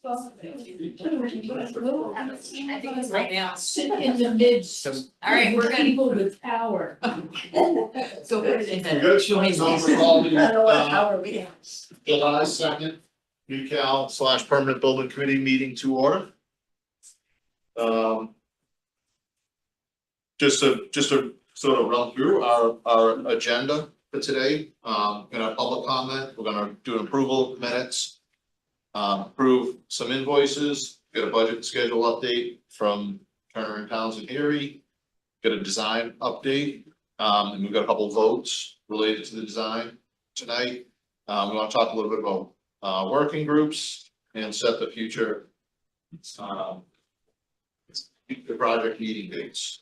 I think it's right now. In the midst. All right, we're gonna. People with power. So where did it? Good. So we're calling, I don't know what power we have. July 2nd, UCal / Permanent Building Committee meeting to order. Just to sort of run through our agenda for today, gonna public comment, we're gonna do an approval of minutes. Approve some invoices, get a budget schedule update from Turner and Townsend Erie. Get a design update, and we've got a couple of votes related to the design tonight. We want to talk a little bit about working groups and set the future the project meeting dates.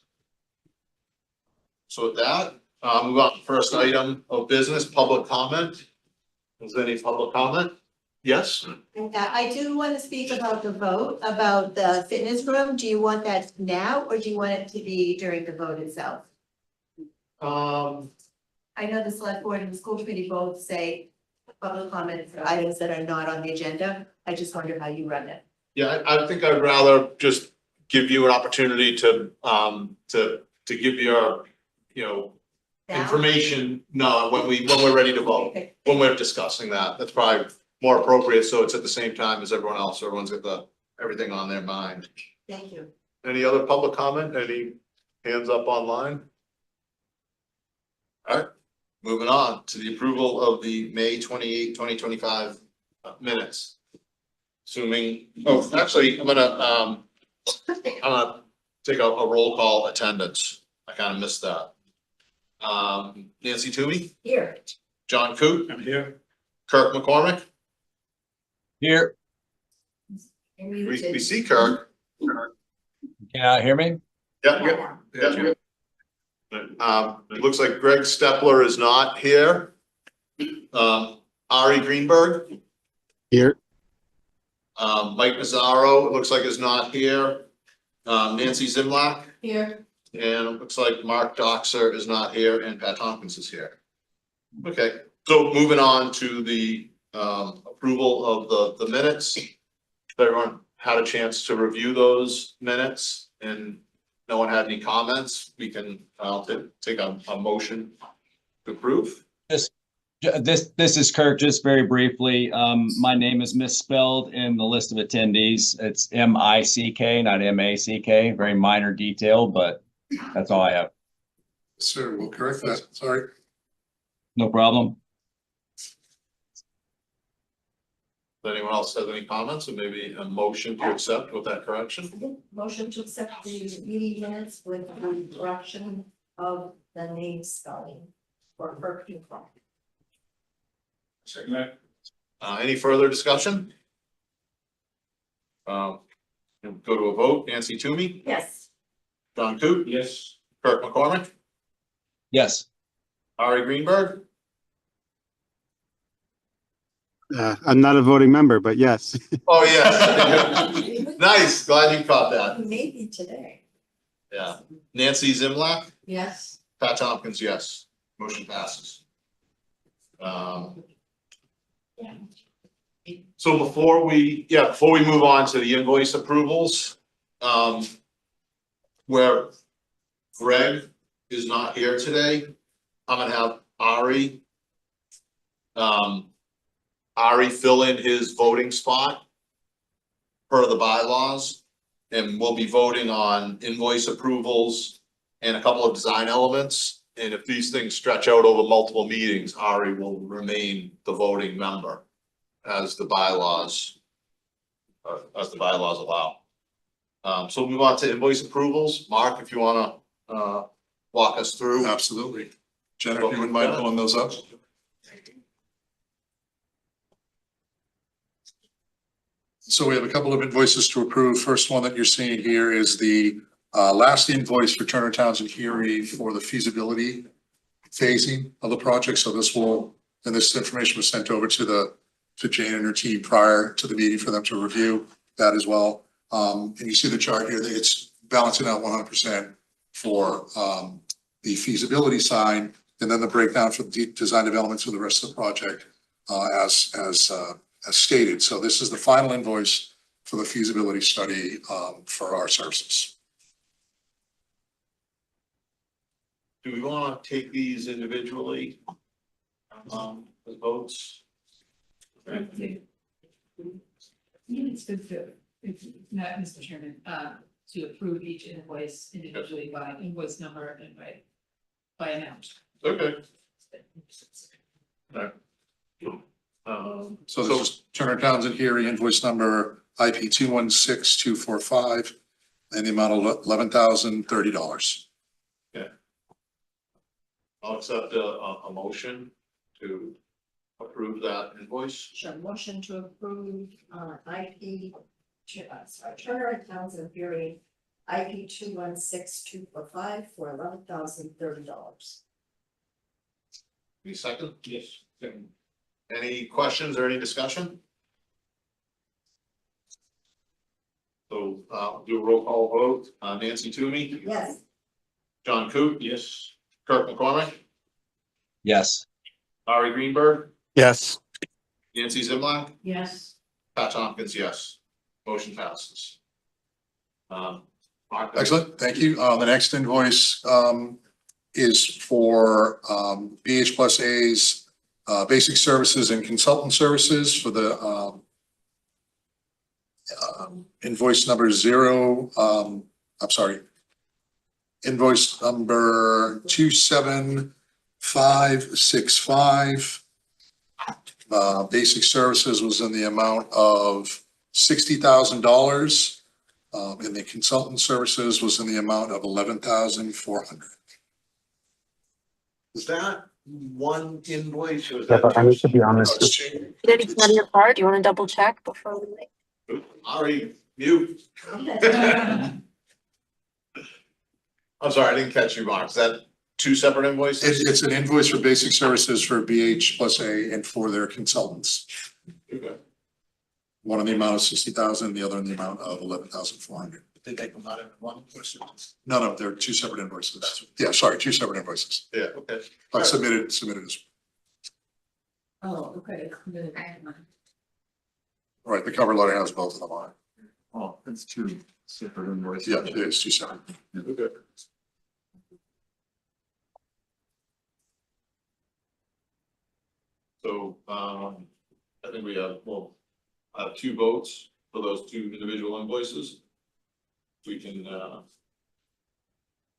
So with that, move on to the first item of business, public comment. Is there any public comment? Yes? I do want to speak about the vote, about the fitness room. Do you want that now, or do you want it to be during the vote itself? I know the select board and the school committee both say public comment for items that are not on the agenda. I just wonder how you run it. Yeah, I think I'd rather just give you an opportunity to give your, Now? information, when we're ready to vote, Okay. when we're discussing that, that's probably more appropriate, so it's at the same time as everyone else, everyone's got everything on their mind. Thank you. Any other public comment, any hands up online? All right, moving on to the approval of the May 28, 2025 minutes. Assuming, actually, I'm gonna take a roll call attendance, I kind of missed that. Nancy Toomey, Here. John Coot. I'm here. Kirk McCormick. Here, And We see Kirk. can you hear me? Yeah, yeah. It looks like Greg Stepler is not here. Ari Greenberg. Here. Mike Mazzaro, it looks like is not here. Nancy Zimlak, Here. and it looks like Mark Doxer is not here, and Pat Tompkins is here. Okay, so moving on to the approval of the minutes. Everyone had a chance to review those minutes, and no one had any comments. We can take a motion to approve. This is Kirk, just very briefly. My name is misspelled in the list of attendees. It's M-I-C-K, not M-A-C-K, very minor detail, but that's all I have. Sir, we'll correct that, sorry. No problem. If anyone else has any comments, or maybe a motion to accept with that correction? Motion to accept the meeting minutes with the correction of the name spelling for Kirk. Any further discussion? Go to a vote. Nancy Toomey, Yes. John Coot. Yes. Kirk McCormick, Yes, Ari Greenberg, I'm not a voting member, but yes. oh, yes. Nice, glad you caught that. Maybe today. Yeah. Nancy Zimlak, Yes. Pat Tompkins, yes. Motion passes. So before we move on to the invoice approvals, where Greg is not here today, I'm gonna have Ari fill in his voting spot per the bylaws, and we'll be voting on invoice approvals and a couple of design elements. And if these things stretch out over multiple meetings, Ari will remain the voting member as the bylaws allow. So we'll move on to invoice approvals. Mark, if you wanna walk us through. Absolutely. Jennifer, you wouldn't mind pulling those up? So we have a couple of invoices to approve. First one that you're seeing here is the last invoice for Turner Townsend Erie for the feasibility phasing of the project. So this information was sent over to Jane and her team prior to the meeting for them to review that as well. And you see the chart here, that it's balancing out 100% for the feasibility side, and then the breakdown for the design developments for the rest of the project as stated. So this is the final invoice for the feasibility study, for our services. Do we wanna take these individually? The votes? I think it's good to, if, not, Mr. Chairman, to approve each invoice individually by invoice number and by amount. Okay. So this is Turner Townsend Hearing invoice number IP 216245 and the amount of $11,030. I'll accept a motion to approve that invoice. Sure, motion to approve, IP, Turner Townsend Fury, IP 216245 for $11,030. Any second? Yes. Any questions or any discussion? So, do a roll call vote. Nancy Toomey? Yes. John Coop? Yes. Kirk McCormick? Yes. Ari Greenberg? Yes. Nancy Zimlack? Yes. Pat Tompkins, yes. Motion passes. Mark? Excellent, thank you. The next invoice is for BH plus A's basic services and consultant services for the invoice number invoice number 27565. Basic services was in the amount of $60,000. And the consultant services was in the amount of $11,400. Is that one invoice or is Yeah, that? but I need to be honest. It's- Did it on your part? Do you want to double check before we make? Ari, mute. I'm sorry, I didn't catch you, Mark. Is that two separate invoices? It's an invoice for basic services for BH plus A and for their consultants. Okay. One in the amount of $60,000, the other in the amount of $11,400. Did they come out in one person? No, they're two separate invoices. Yeah, sorry, two separate invoices, Yeah, okay. but submitted as, Oh, okay. right, the cover letter has both of them on it. Oh, that's two separate invoices. Yeah, it is two separate. Okay. So, I think we have, two votes for those two individual invoices. We can,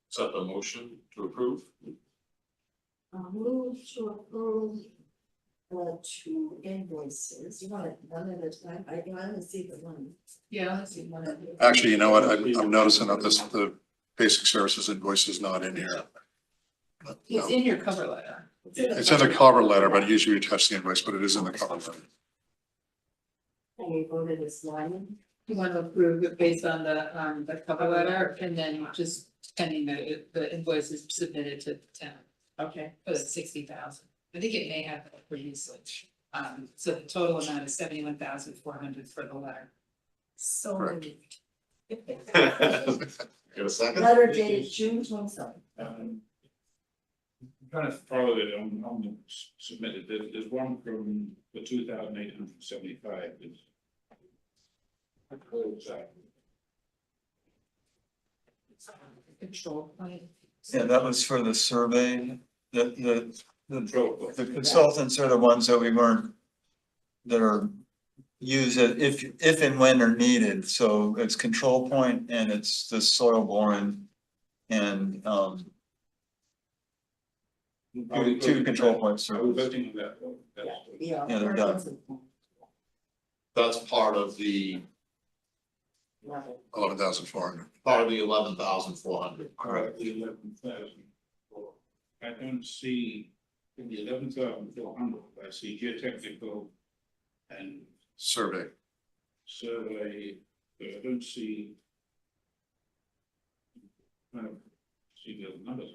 set the motion to approve. Move to approve the two invoices. You want it one at a time? I want to see the one. Yeah, let's see one of you. Actually, you know what, I'm noticing that the basic services invoice is not in here. It's in your cover letter. It's in the cover letter, but usually we attach the invoice, but it is in the cover letter. And we voted as one. You want to approve it based on the cover letter and then just pending the invoice is submitted to the town Okay. for the 60,000. I think it may have that previously. So the total amount is 71,400 for the letter. So. Correct. moved. Get a second? Letter dated June 27th. I'm trying to follow it on the submitted, there's one from the 2,875. Control point. Yeah, that was for the survey, the consultants are the ones that we weren't. That are used if and when they're needed, so it's control point and it's the soil boring. And two control points. Are we voting on that? Yeah. Yeah, they're done. That's part of the 11,400. part of the 11,400. Correct. The 11,000. I don't see in the 11,400, I see geotechnical and Survey. survey, but I don't see. I don't see the other numbers.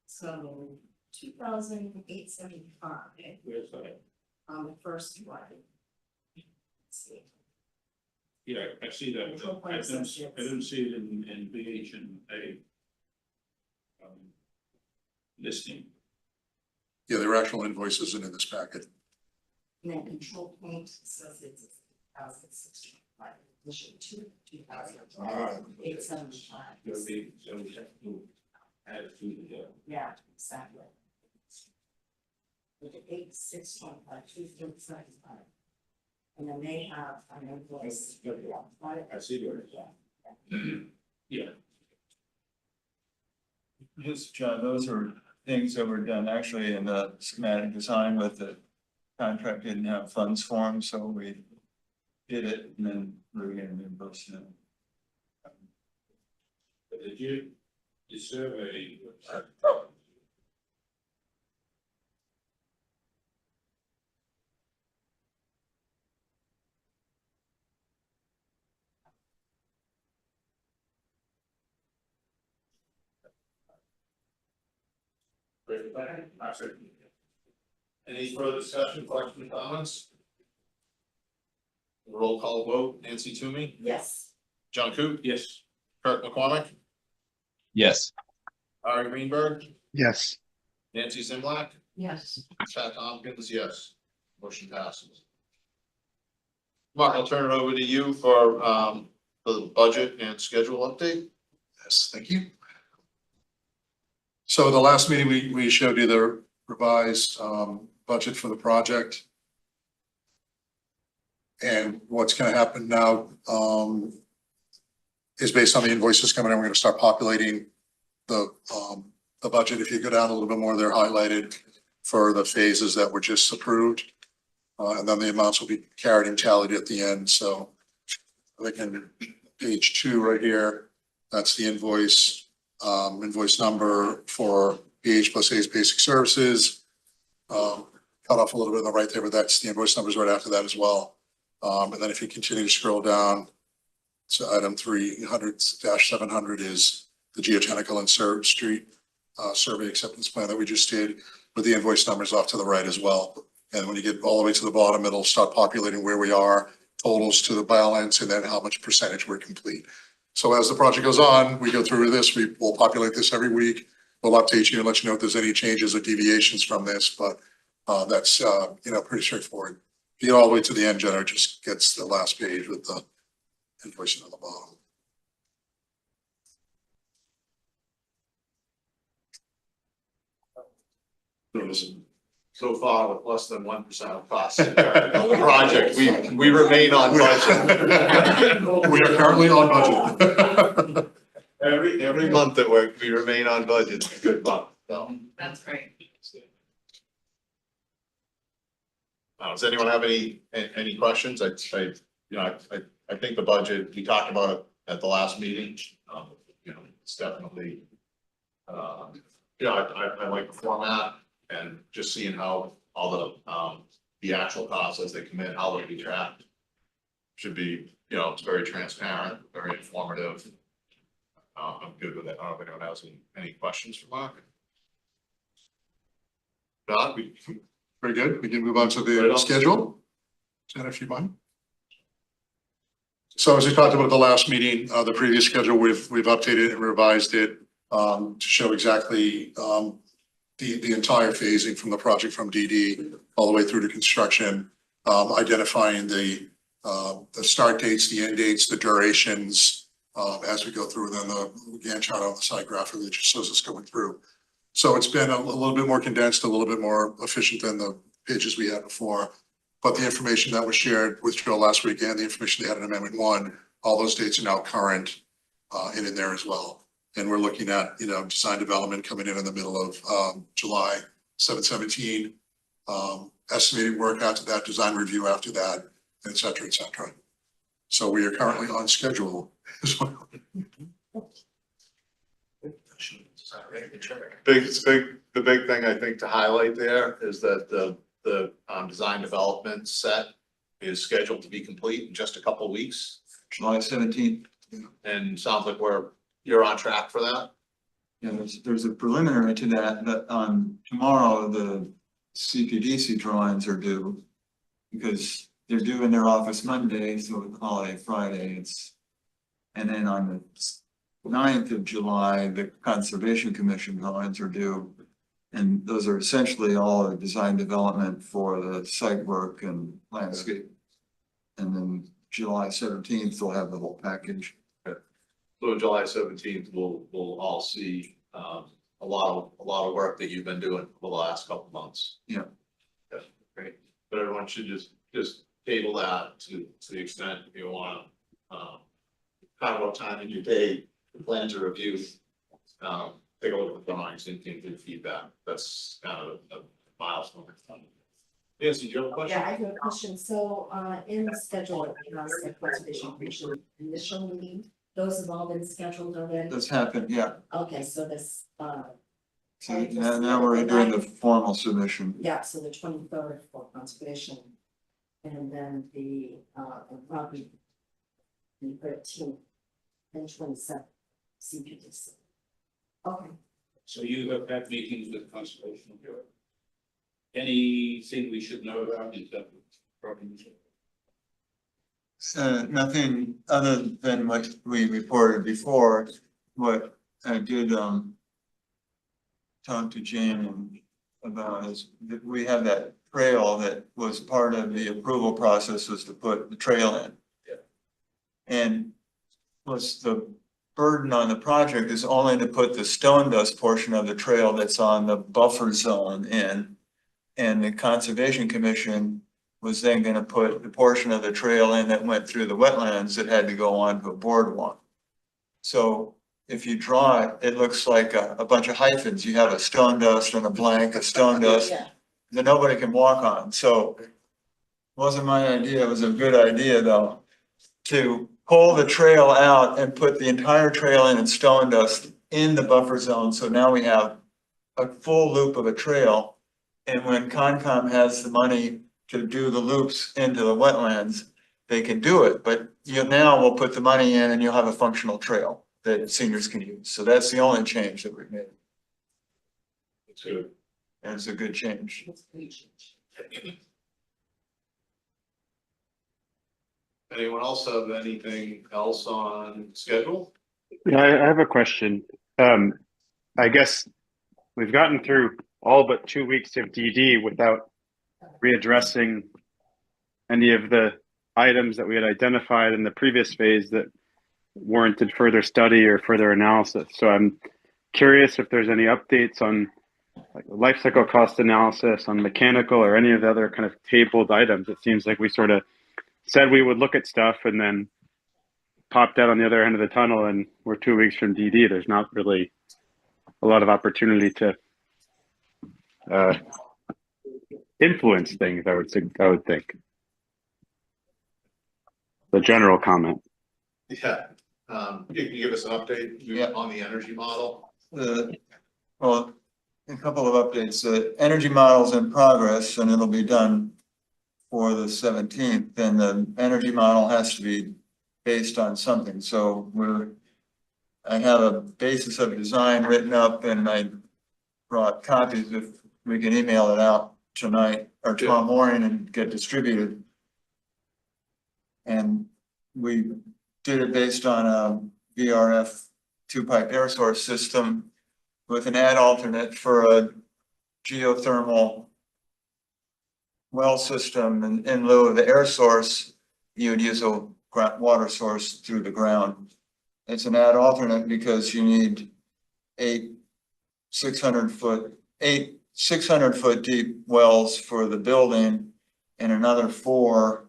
So 2,875 Where's that? on the first one. Let's see. Yeah, I see that, but I don't see it in BH and A. Listing. Yeah, there are actual invoices in this packet. And then control point says it's 1,060. Mission 2000. Alright. 875. So we have to add it to the, Yeah, exactly. Look at 8625, 275. And then they have an invoice. I see where it's at. Yeah. Yes, John, those are things that were done actually in the schematic design, but the contract didn't have funds for them, so we did it and then we're getting reimbursed now. But did you survey? Any further discussion, questions, comments? Roll call vote, Nancy Toomey, Yes. John Coop, Yes. Kirk McCormick, Yes. Ari Greenberg, Yes. Nancy Zimlack, Yes. Chad Tompkins, yes. Motion passes. Mark, I'll turn it over to you for the budget and schedule update. Yes, thank you. So the last meeting, we showed you the revised budget for the project. And what's gonna happen now is based on the invoices coming in, we're gonna start populating the budget. If you go down a little bit more, they're highlighted for the phases that were just approved. And then the amounts will be carried and tallied at the end, so I think in page 2 right here, that's the invoice number for PH plus A's basic services. Cut off a little bit on the right there, but that's the invoice numbers right after that as well. And then if you continue to scroll down to item 300-700 is the geotechnical and street survey acceptance plan that we just did with the invoice numbers off to the right as well. And when you get all the way to the bottom, it'll start populating where we are, totals to the balance, and then how much percentage we're complete. So as the project goes on, we go through this, we will populate this every week. We'll update you and let you know if there's any changes or deviations from this, but that's, pretty straightforward. If you get all the way to the end, Jenna just gets the last page with the invoicing on the bottom. So far, with less than 1% of costs of the project, we remain on budget. We are currently on budget. Every month that we remain on budget, it's a good month, so. That's great. Does anyone have any questions? I think the budget, we talked about it at the last meeting, it's definitely. I like the format and just seeing how all the actual costs as they come in, how they'll be tracked. Should be, it's very transparent, very informative. I'm good with it. I don't know if anyone has any questions for Mark. Not, Very good. We can move on to Right the on. schedule. Jenna, if you mind. So as we talked about at the last meeting, the previous schedule, we've updated and revised it to show exactly the entire phasing from the project from DD all the way through to construction, identifying the start dates, the end dates, the durations as we go through, then the Gantt chart on the side graphic that just shows us going through. So it's been a little bit more condensed, a little bit more efficient than the pages we had before. But the information that was shared with Joe last week and the information they had in Amendment 1, all those dates are now current and in there as well. And we're looking at, design development coming in the middle of July 7/17, estimating work after that, design review after that, et cetera, et cetera. So we are currently on schedule as well. The big thing I think to highlight there is that the design development set is scheduled to be complete in just a couple of weeks. July 17th. And sounds like you're on track for that. Yeah, there's a preliminary to that, but tomorrow, the CPDC drawings are due. Because they're due in their office Monday, so with holiday Friday, and then on the 9th of July, the Conservation Commission drawings are due. And those are essentially all the design development for the site work and landscape. And then July 17th, they'll have the whole package. So July 17th, we'll all see, a lot of work that you've been doing for the last couple months. Yeah. Yeah, great, but everyone should just table that to the extent you wanna, carve out time in your day, plan to review. Take a look at the drawings and give feedback, that's kind of a milestone. Yes, did you have a question? Yeah, I have a question. So, in the schedule of the Conservation Commission initial meeting, those have all been scheduled already? That's happened, yeah. Okay, so this, So now we're doing the formal submission. yeah, so the 23rd for conservation. And then the, probably the 13th and 27th, CPDC. Okay. So you have had meetings with Conservation Bureau. Anything we should know about in terms of problems? Nothing other than what we reported before. What I did, talk to Jan about is that we have that trail that was part of the approval process, was to put the trail in. Yeah. And what's the burden on the project is only to put the stone dust portion of the trail that's on the buffer zone in. And the Conservation Commission was then gonna put the portion of the trail in that went through the wetlands that had to go onto a boardwalk. So if you draw it, it looks like a bunch of hyphens. You have a stone dust and a blank, a stone dust Yeah. that nobody can walk on. So it wasn't my idea. It was a good idea though, to pull the trail out and put the entire trail in stone dust in the buffer zone. So now we have a full loop of a trail. And when Concom has the money to do the loops into the wetlands, they can do it. But you now will put the money in and you'll have a functional trail that seniors can use. So that's the only change that we've made. It's good. And it's a good change. That's pretty change. Anyone else have anything else on schedule? Yeah, I have a question. I guess we've gotten through all but 2 weeks of DD without readdressing any of the items that we had identified in the previous phase that warranted further study or further analysis. So I'm curious if there's any updates on like life cycle cost analysis, on mechanical, or any of the other kind of tabled items. It seems like we sort of said we would look at stuff and then popped out on the other end of the tunnel, and we're 2 weeks from DD. There's not really a lot of opportunity to influence things, I would think. The general comment. Yeah, you can give us an update Yeah. on the energy model? Well, a couple of updates. The energy model's in progress and it'll be done for the 17th. And the energy model has to be based on something. So I have a basis of design written up and I brought copies if we can email it out tonight or tomorrow morning and get distributed. And we did it based on a VRF 2-pipe air source system with an add alternate for a geothermal well system. And in lieu of the air8 you would use a water source through the ground. It's an add alternate because you need 600 foot deep wells for the building and another 4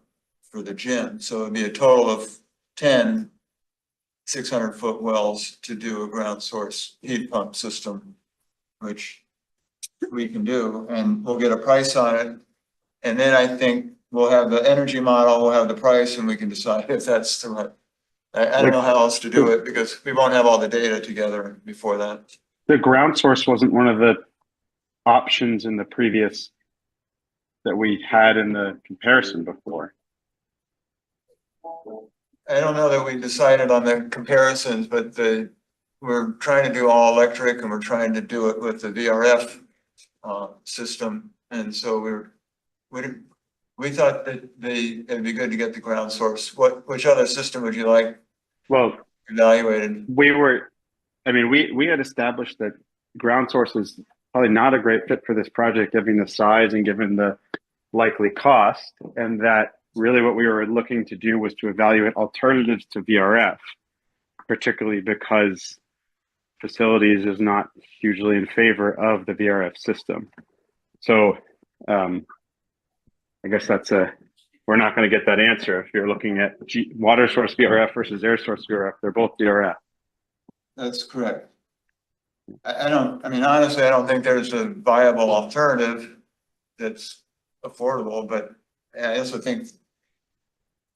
for the gym. So it'd be a total of 10 600-foot wells to do a ground source heat pump system, which we can do, and we'll get a price on it. And then I think we'll have the energy model, we'll have the price, and we can decide if that's the right. I don't know how else to do it because we won't have all the data together before that. The ground source wasn't one of the options in the previous that we had in the comparison before. I don't know that we decided on the comparisons, but we're trying to do all electric and we're trying to do it with the VRF system. And so we thought that it'd be good to get the ground source. Which other system would you like Well, evaluated? we had established that ground source is probably not a great fit for this project, given the size and given the likely cost, and that really what we were looking to do was to evaluate alternatives to VRF, particularly because facilities is not hugely in favor of the VRF system. So I guess we're not going to get that answer if you're looking at water source VRF versus air source VRF. They're both VRF. That's correct. I mean, honestly, I don't think there's a viable alternative that's affordable, but I also think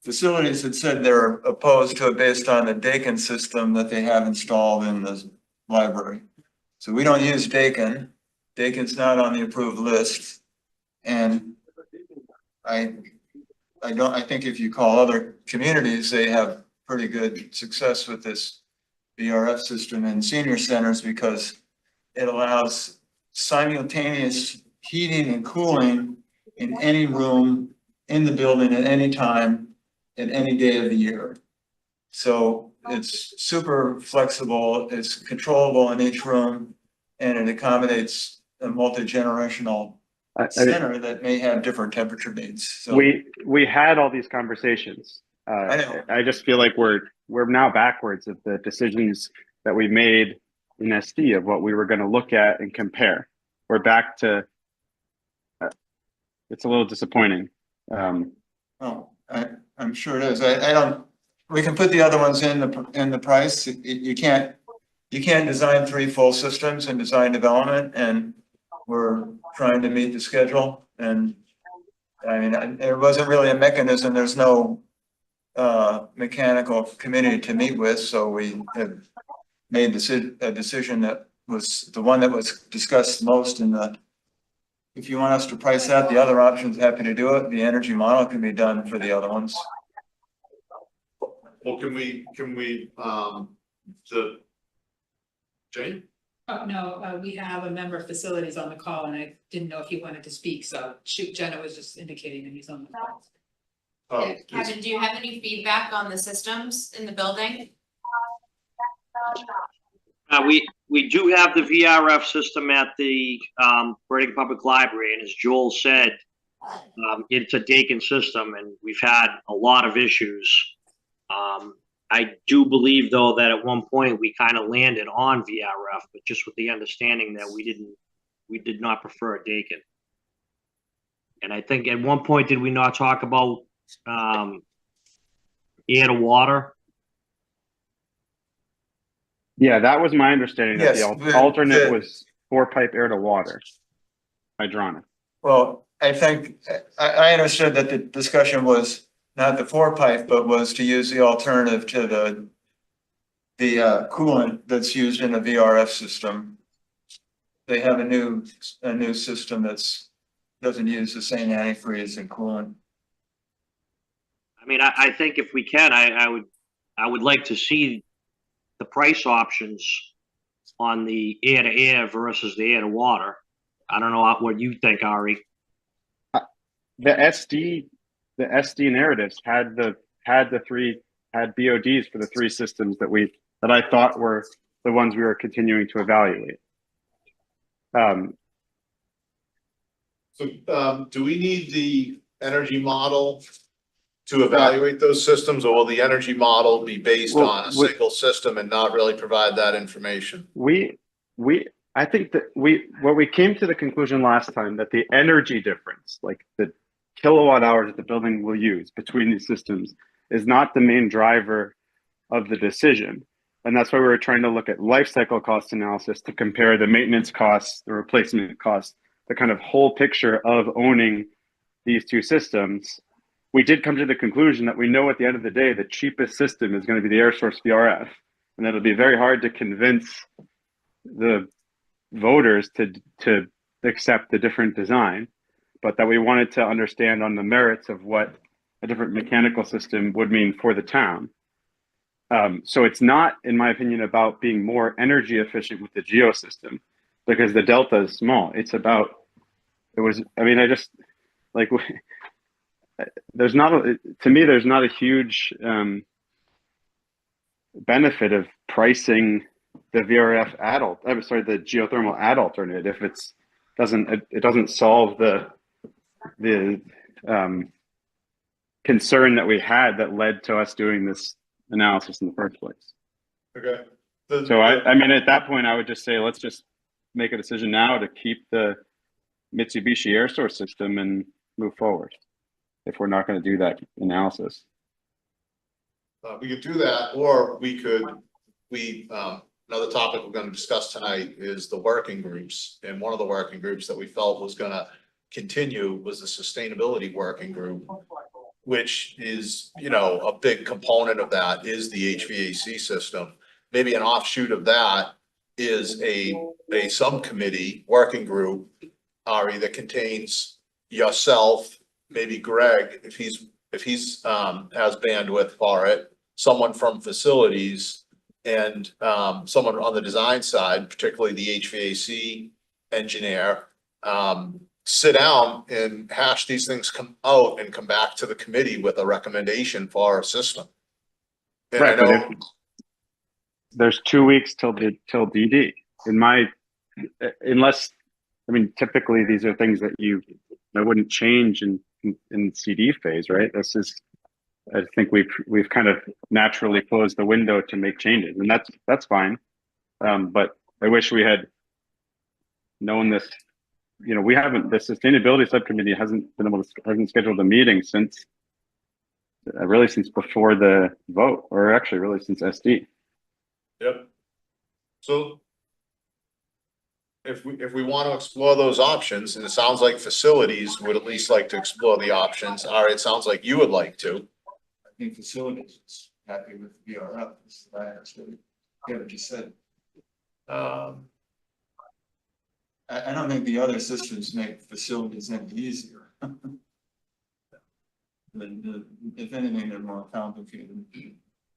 facilities had said they're opposed to it based on the Dakin system that they have installed in the library. So we don't use Dakin. Dakin's not on the approved list. And I think if you call other communities, they have pretty good success with this VRF system in senior centers because it allows simultaneous heating and cooling in any room in the building at any time, at any day of the year. So it's super flexible, it's controllable in each room, and it accommodates a multi-generational center that may have different temperature needs. So we had all these conversations. I know. I just feel like we're now backwards of the decisions that we made in SD of what we were going to look at and compare. We're back to. It's a little disappointing. Well, I'm sure it is. I don't. We can put the other ones in the price. You can't design 3 full systems in design development, and we're trying to meet the schedule. And I mean, there wasn't really a mechanism. There's no mechanical committee to meet with, so we have made a decision that was the one that was discussed most in the. If you want us to price out the other options, happy to do it. The energy model can be done for the other ones. Well, can we, Jane? Oh, no, we have a member of facilities on the call and I didn't know if he wanted to speak, so shoot, Jenna was just indicating that he's on the call. Oh, Kevin, do you have any feedback on the systems in the building? We do have the VRF system at the Reading Public Library, and as Joel said, it's a Dakin system, and we've had a lot of issues. I do believe, though, that at one point we kind of landed on VRF, but just with the understanding that we did not prefer a Dakin. And I think at one point, did we not talk about air to water? Yeah, that was my understanding. That Yes, the alternate was 4-pipe air to water, hydronic. Well, I think I understood that the discussion was not the 4-pipe, but was to use the alternative to the coolant that's used in a VRF system. They have a new system doesn't use the same antifreeze and coolant. I mean, I think if we can, I would like to see the price options on the air to air versus the air to water. I don't know what you think, Ari. The SD narratives had BODs for the 3 systems that I thought were the ones we were continuing to evaluate. So do we need the energy model to evaluate those systems, or will the energy model be based on a single system and not really provide that information? I think that what we came to the conclusion last time that the energy difference, like the kilowatt hours that the building will use between these systems, is not the main driver of the decision. And that's why we were trying to look at life cycle cost analysis to compare the maintenance costs, the replacement costs, the kind of whole picture of owning these 2 systems. We did come to the conclusion that we know at the end of the day, the cheapest system is going to be the air source VRF, and that it'll be very hard to convince the voters to accept the different design, but that we wanted to understand on the merits of what a different mechanical system would mean for the town. So it's not, in my opinion, about being more energy efficient with the geo system, because the delta is small. It's about, there's not a huge benefit of pricing the VRF the geothermal add alternate if it doesn't solve the concern that we had that led to us doing this analysis in the first place. Okay. So I mean, at that point, I would just say, let's just make a decision now to keep the Mitsubishi air source system and move forward. If we're not going to do that analysis. We could do that, or another topic we're gonna discuss tonight is the working groups. And one of the working groups that we felt was gonna continue was the sustainability working group, which is, you know, a big component of that is the HVAC system. Maybe an offshoot of that is a subcommittee working group, Ari, that contains yourself, maybe Greg, if he's has bandwidth for it, someone from facilities, and someone on the design side, particularly the HVAC engineer, sit down and hash these things come out and come back to the committee with a recommendation for our system. And Right, I know, but there's 2 weeks till DD. Unless, I mean, typically these are things that wouldn't change in CD phase, right? This is, I think we've kind of naturally closed the window to make changes, and that's fine. But I wish we had known this. You know, the sustainability subcommittee hasn't scheduled a meeting since before the vote, or actually really since SD. yep. So if we want to explore those options, and it sounds like facilities would at least like to explore the options, Ari, it sounds like you would like to. I think facilities is happy with VRF, is what I understood. Yeah, what you said. I don't think the other systems make facilities any easier. If anything, they're more complicated.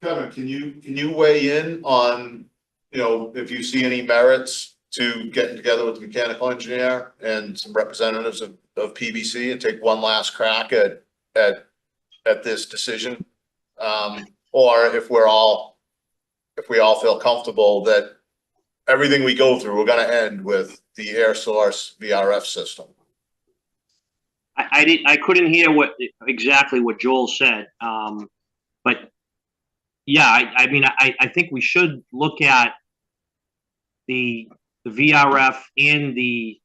Kevin, can you weigh in on, you know, if you see any merits to getting together with the mechanical engineer and some representatives of PBC and take one last crack at this decision? Or if we all feel comfortable that everything we go through, we're gonna end with the air source VRF system. I couldn't hear exactly what Joel said, but yeah, I mean, I think we should look at the VRF and the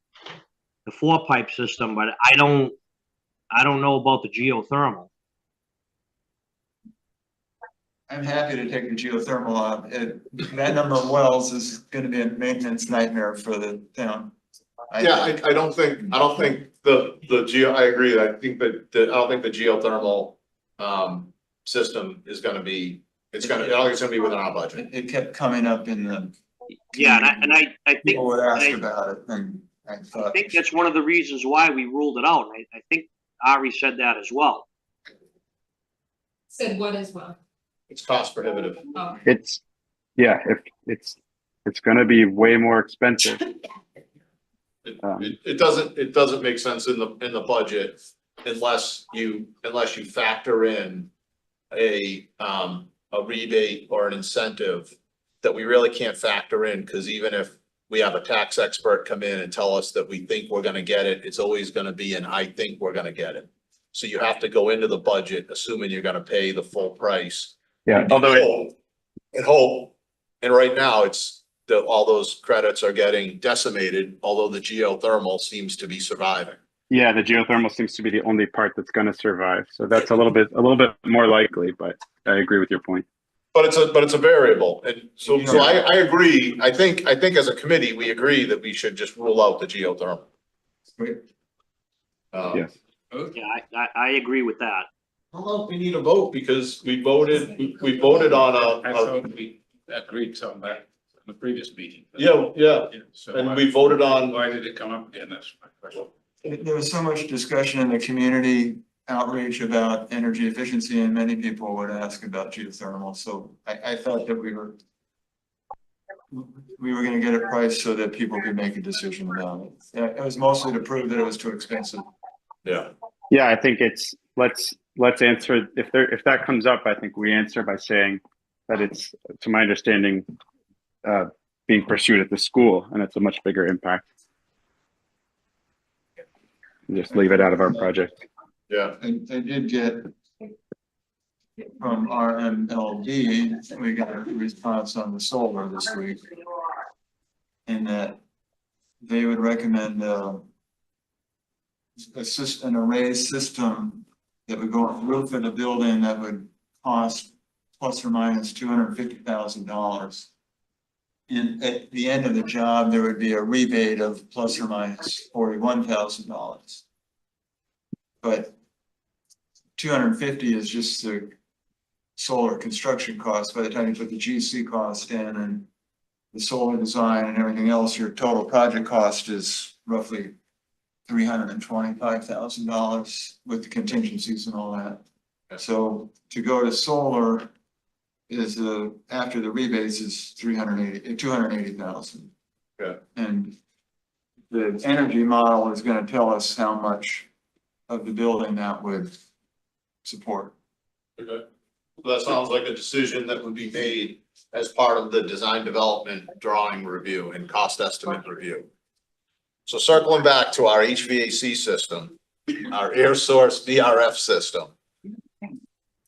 4-pipe system, but I don't know about the geothermal. I'm happy to take the geothermal out. That number of wells is gonna be a maintenance nightmare for the town. I don't think I agree. I think that I don't think the geothermal system is gonna be, I don't think it's gonna be within our budget. It kept coming up in the. Yeah, and I think People would ask about it, and I thought. I think that's one of the reasons why we ruled it out. And I think Ari said that as well. Said what as well? It's cost prohibitive. Oh, It's going to be way more expensive. It doesn't make sense in the budget unless you factor in a rebate or an incentive that we really can't factor in, because even if we have a tax expert come in and tell us that we think we're gonna get it, it's always gonna be an I think we're gonna get it. So you have to go into the budget assuming you're gonna pay the full price. Yeah. Although and right now it's all those credits are getting decimated, although the geothermal seems to be surviving. Yeah, the geothermal seems to be the only part that's going to survive. So that's a little bit more likely, but I agree with your point. But it's a variable, and so I agree. I think as a committee, we agree that we should just rule out the geothermal. Yes. Yeah, I agree with that. Well, we need a vote because we voted on I thought we agreed on that in the previous meeting. Yeah, So and we voted on. why did it come up again? That's my question. There was so much discussion in the community outreach about energy efficiency, and many people would ask about geothermal, so I thought that we were gonna get a price so that people could make a decision about it. Yeah, it was mostly to prove that it was too expensive. Yeah. Yeah, I think let's answer, if that comes up, I think we answer by saying that it's, to my understanding, being pursued at the school, and it's a much bigger impact. Just leave it out of our project. Yeah. I did get from RMLD, we got a response on the solar this week. In that they would recommend an array system that would go on the roof of the building that would cost plus or minus $250,000. And at the end of the job, there would be a rebate of plus or minus $41,000. But 250 is just the solar construction cost. By the time you put the GC cost in and the solar design and everything else, your total project cost is roughly $325,000 with the contingencies and all that. So to go to solar is after the rebates is 280,000. Yeah. And the energy model is gonna tell us how much of the building that would support. Okay. So that sounds like a decision that would be made as part of the design development drawing review and cost estimate review. So circling back to our HVAC system, our air source VRF system.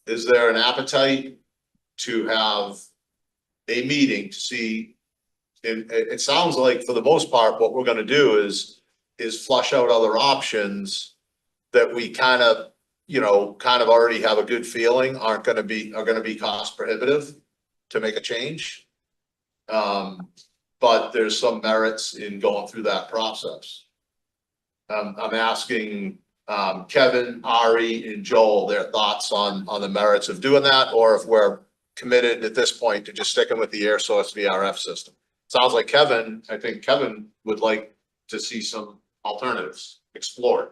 Is there an appetite to have a meeting to see? And it sounds like for the most part, what we're gonna do is flush out other options that we kind of already have a good feeling are gonna be cost prohibitive to make a change. But there's some merits in going through that process. I'm asking Kevin, Ari, and Joel their thoughts on the merits of doing that, or if we're committed at this point to just sticking with the air source VRF system. Sounds like I think Kevin would like to see some alternatives explored.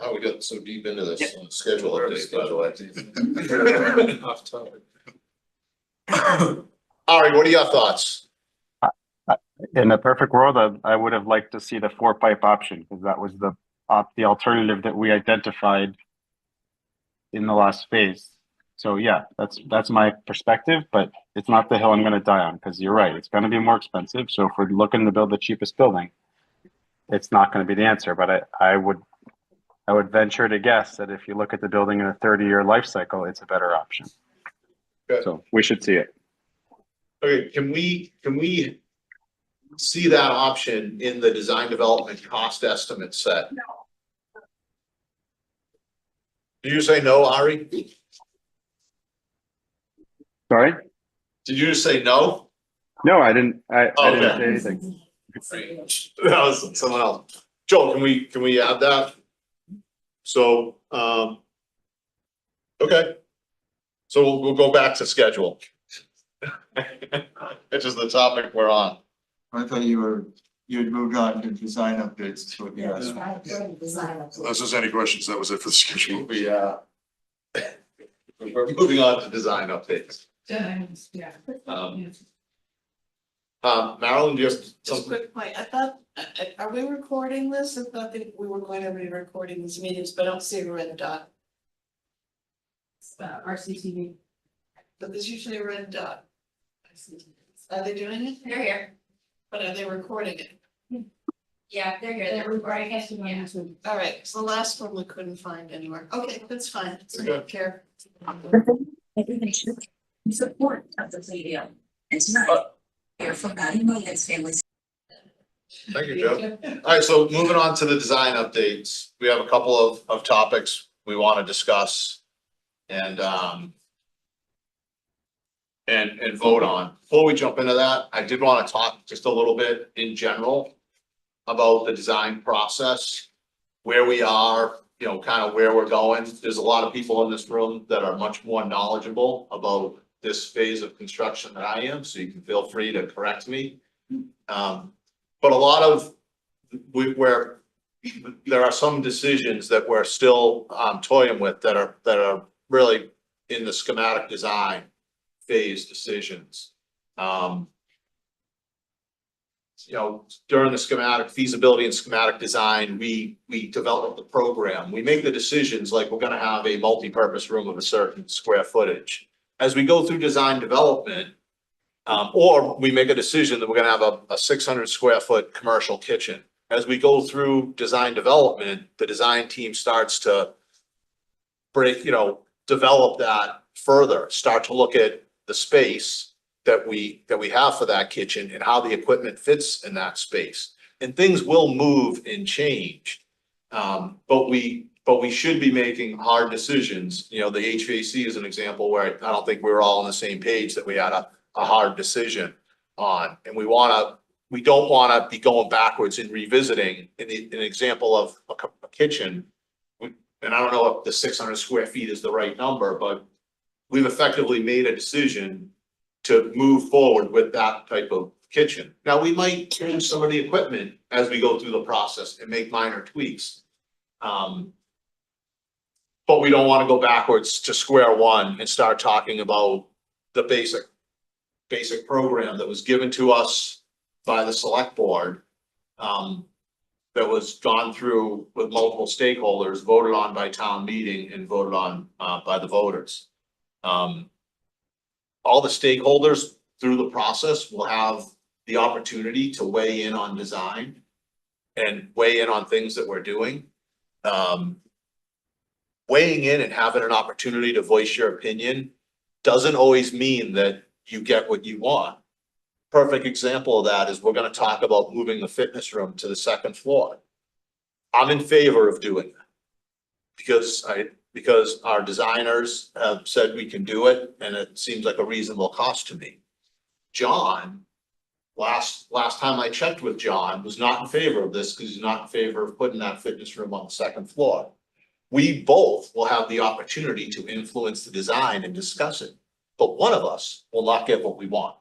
Oh, we got so deep into this schedule update, by the way. Off topic. Ari, what are your thoughts? In a perfect world, I would have liked to see the 4-pipe option, because that was the alternative that we identified in the last phase. So yeah, that's my perspective, but it's not the hill I'm gonna die on, because you're right, it's gonna be more expensive. So if we're looking to build the cheapest building, it's not gonna be the answer, but I would venture to guess that if you look at the building in a 30-year life cycle, it's a better option. Good. So we should see it. Okay, can we see that option in the design development cost estimate set? Did you say no, Ari? Sorry? Did you just say no? No, I didn't. I didn't Okay. say anything. That was someone else. Joel, can we add that? So, okay. So we'll go back to schedule. It's just the topic we're on. I thought you'd moved on to design updates, is what you asked. Unless there's any questions, that was it for the schedule. We're moving on to design updates. Yeah. Marilyn, do you have Just a something? quick point, I thought, are we recording this? I thought that we were going to be recording these meetings, but I don't see a red dot. RCTV. But there's usually a red dot. Are they doing it? They're here. But are they recording it? Yeah, they're here. They're broadcasting. Yeah. All right, so the last one we couldn't find anywhere. Okay, that's fine. So I Okay. don't care. Support of the video. And tonight, we are from Patty Williams families. Thank you, Joe. All right, so moving on to the design updates. We have a couple of topics we want to discuss and vote on. Before we jump into that, I did want to talk just a little bit in general about the design process, where we are, kind of where we're going. There's a lot of people in this room that are much more knowledgeable about this phase of construction than I am, so you can feel free to correct me. But a lot of where there are some decisions that we're still toying with that are really in the schematic design phase decisions. During the schematic feasibility and schematic design, we develop the program. We make the decisions like we're gonna have a multi-purpose room of a certain square footage. As we go through design development, or we make a decision that we're gonna have a 600 square foot commercial kitchen. As we go through design development, the design team starts to develop that further, start to look at the space that we have for that kitchen and how the equipment fits in that space. And things will move and change. But we should be making hard decisions. The HVAC is an example where I don't think we were all on the same page that we had a hard decision on. And we don't wanna be going backwards and revisiting an example of a kitchen. And I don't know if the 600 square feet is the right number, but we've effectively made a decision to move forward with that type of kitchen. Now, we might change some of the equipment as we go through the process and make minor tweaks. But we don't want to go backwards to square one and start talking about the basic program that was given to us by the select board. That was gone through with multiple stakeholders, voted on by town meeting and voted on by the voters. All the stakeholders through the process will have the opportunity to weigh in on design and weigh in on things that we're doing. Weighing in and having an opportunity to voice your opinion doesn't always mean that you get what you want. Perfect example of that is we're going to talk about moving the fitness room to the second floor. I'm in favor of doing that because our designers have said we can do it and it seems like a reasonable cost to me. John, last time I checked with John, was not in favor of this because he's not in favor of putting that fitness room on the second floor. We both will have the opportunity to influence the design and discuss it, but one of us will not get what we want.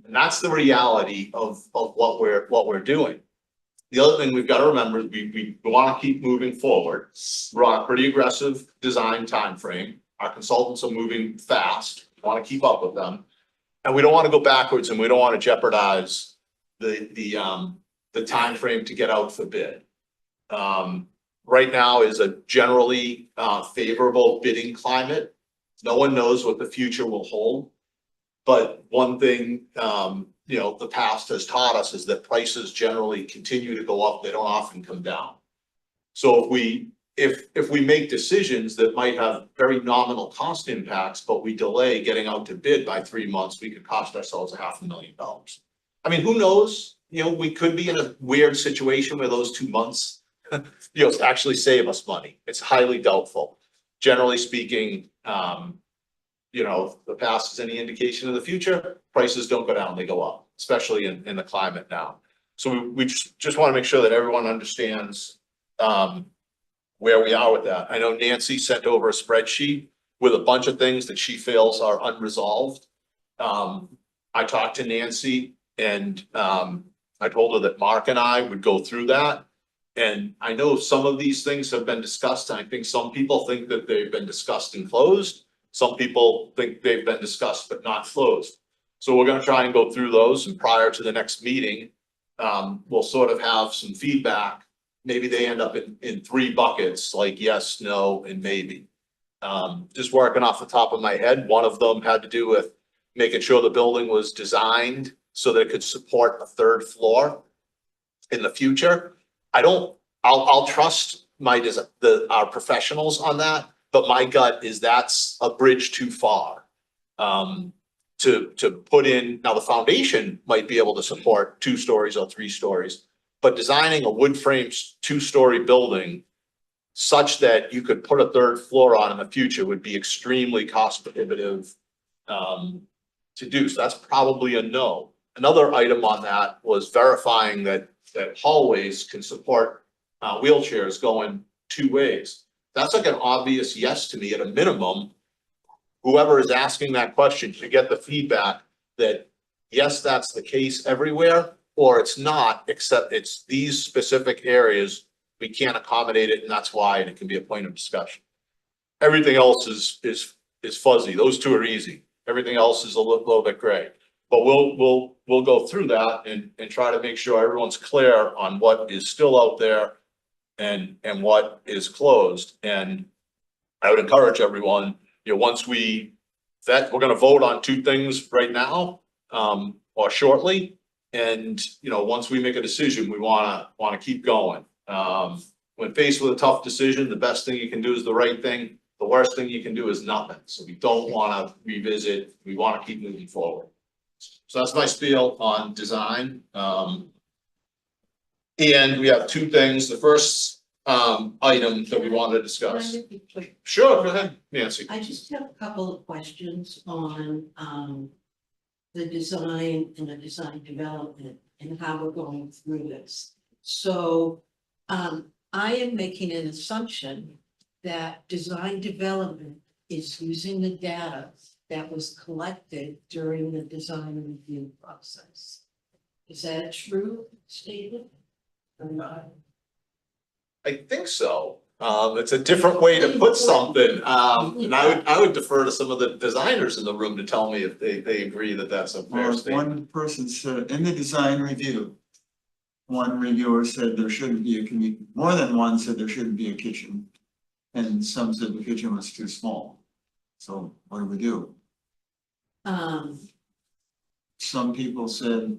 And that's the reality of what we're doing. The other thing we've got to remember is we want to keep moving forward. We're on a pretty aggressive design timeframe. Our consultants are moving fast. We want to keep up with them. And we don't want to go backwards and we don't want to jeopardize the timeframe to get out for bid. Right now is a generally favorable bidding climate. No one knows what the future will hold. But one thing, the past has taught us is that prices generally continue to go up. They don't often come down. So if we make decisions that might have very nominal cost impacts, but we delay getting out to bid by 3 months, we could cost ourselves $500,000. I mean, who knows? We could be in a weird situation where those 2 months, actually save us money. It's highly doubtful. Generally speaking, if the past is any indication of the future, prices don't go down, they go up, especially in the climate now. So we just want to make sure that everyone understands where we are with that. I know Nancy sent over a spreadsheet with a bunch of things that she feels are unresolved. I talked to Nancy and I told her that Mark and I would go through that. And I know some of these things have been discussed. And I think some people think that they've been discussed and closed. Some people think they've been discussed but not closed. So we're going to try and go through those. And prior to the next meeting, we'll sort of have some feedback. Maybe they end up in 3 buckets, like yes, no, and maybe. Just working off the top of my head, one of them had to do with making sure the building was designed so that it could support a 3rd floor in the future. I'll trust our professionals on that, but my gut is that's a bridge too far. To put in, now the foundation might be able to support 2 stories or 3 stories, but designing a wood frame 2-story building such that you could put a 3rd floor on in the future would be extremely cost prohibitive to do. So that's probably a no. Another item on that was verifying that hallways can support wheelchairs going 2 ways. That's like an obvious yes to me. At a minimum, whoever is asking that question should get the feedback that yes, that's the case everywhere, or it's not, except it's these specific areas, we can't accommodate it, and that's why, and it can be a point of discussion. Everything else is fuzzy. Those 2 are easy. Everything else is a little bit gray. But we'll go through that and try to make sure everyone's clear on what is still out there and what is closed. And I would encourage everyone, once we vet, we're going to vote on 2 things right now or shortly. And once we make a decision, we want to keep going. When faced with a tough decision, the best thing you can do is the right thing. the worst thing you can do is nothing, so we don't wanna revisit, we wanna keep moving forward. So that's my spiel on design, and we have two things, the first, item that we wanted to discuss. Sure, go ahead, Nancy. I just have a couple of questions on, the design and the design development and how we're going through this. So, I am making an assumption that design development is using the data that was collected during the design review process. Is that a true statement or not? I think so. It's a different way to put something. And I would defer to some of the designers in the room to tell me if they agree that that's a fair Well, statement. one person said, in the design review, one reviewer said there shouldn't be more than one said there shouldn't be a kitchen. And some said the kitchen was too small. So what do we do? Some people said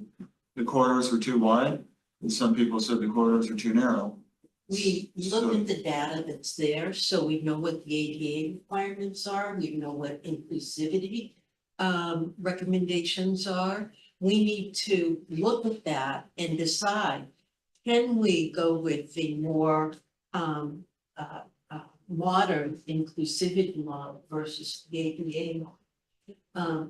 the corridors were too wide, and some people said the corridors were too narrow. We look at the data that's there, so we know what the ADA requirements are, we know what inclusivity recommendations are. We need to look at that and decide, can we go with the more modern inclusivity model versus the ADA model?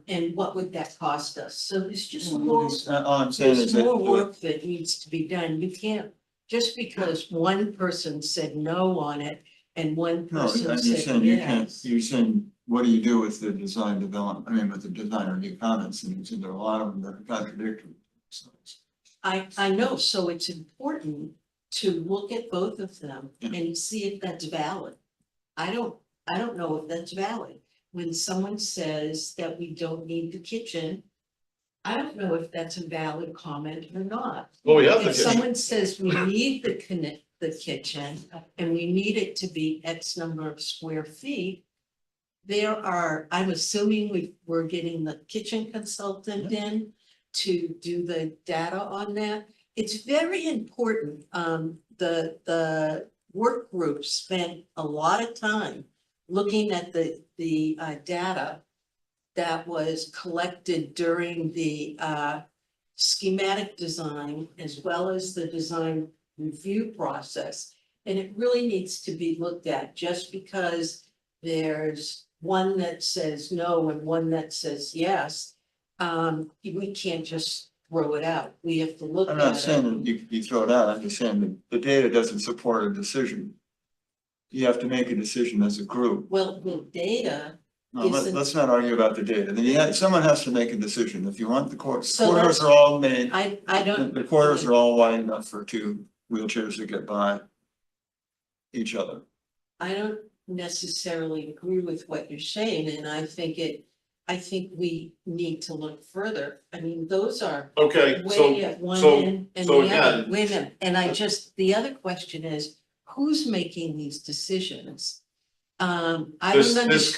And what would that cost us? So there's just more, All I'm saying there's is that. more work that needs to be done. You can't, just because one person said no on it and one No, I'm person just said saying, you can't, yes. you're saying, what do you do with the design development, I mean, with the design review comments, and there are a lot of them that are contradictory. So, I know, so it's important to look at both of them and see if that's valid. I don't know if that's valid. When someone says that we don't need the kitchen, I don't know if that's a valid comment or not. Well, we have the If kitchen. someone says we need the kitchen and we need it to be X number of square feet, I'm assuming we're getting the kitchen consultant in to do the data on that. It's very important. The work group spent a lot of time looking at the data that was collected during the schematic design as well as the design review process. And it really needs to be looked at. Just because there's one that says no and one that says yes, we can't just throw it out. We have to look at I'm it. not saying that you throw it out, I'm just saying that the data doesn't support a decision. You have to make a decision as a group. Well, the data No, isn't. let's not argue about the data. Someone has to make a decision. If you want the corridors So that's- are all made, I don't. the corridors are all wide enough for two wheelchairs to get by each other. I don't necessarily agree with what you're saying, and I think we need to look further. I mean, those are Okay, way at one so- end and so the other. again- Wait a minute, and the other question is, who's making these decisions? I don't understand. This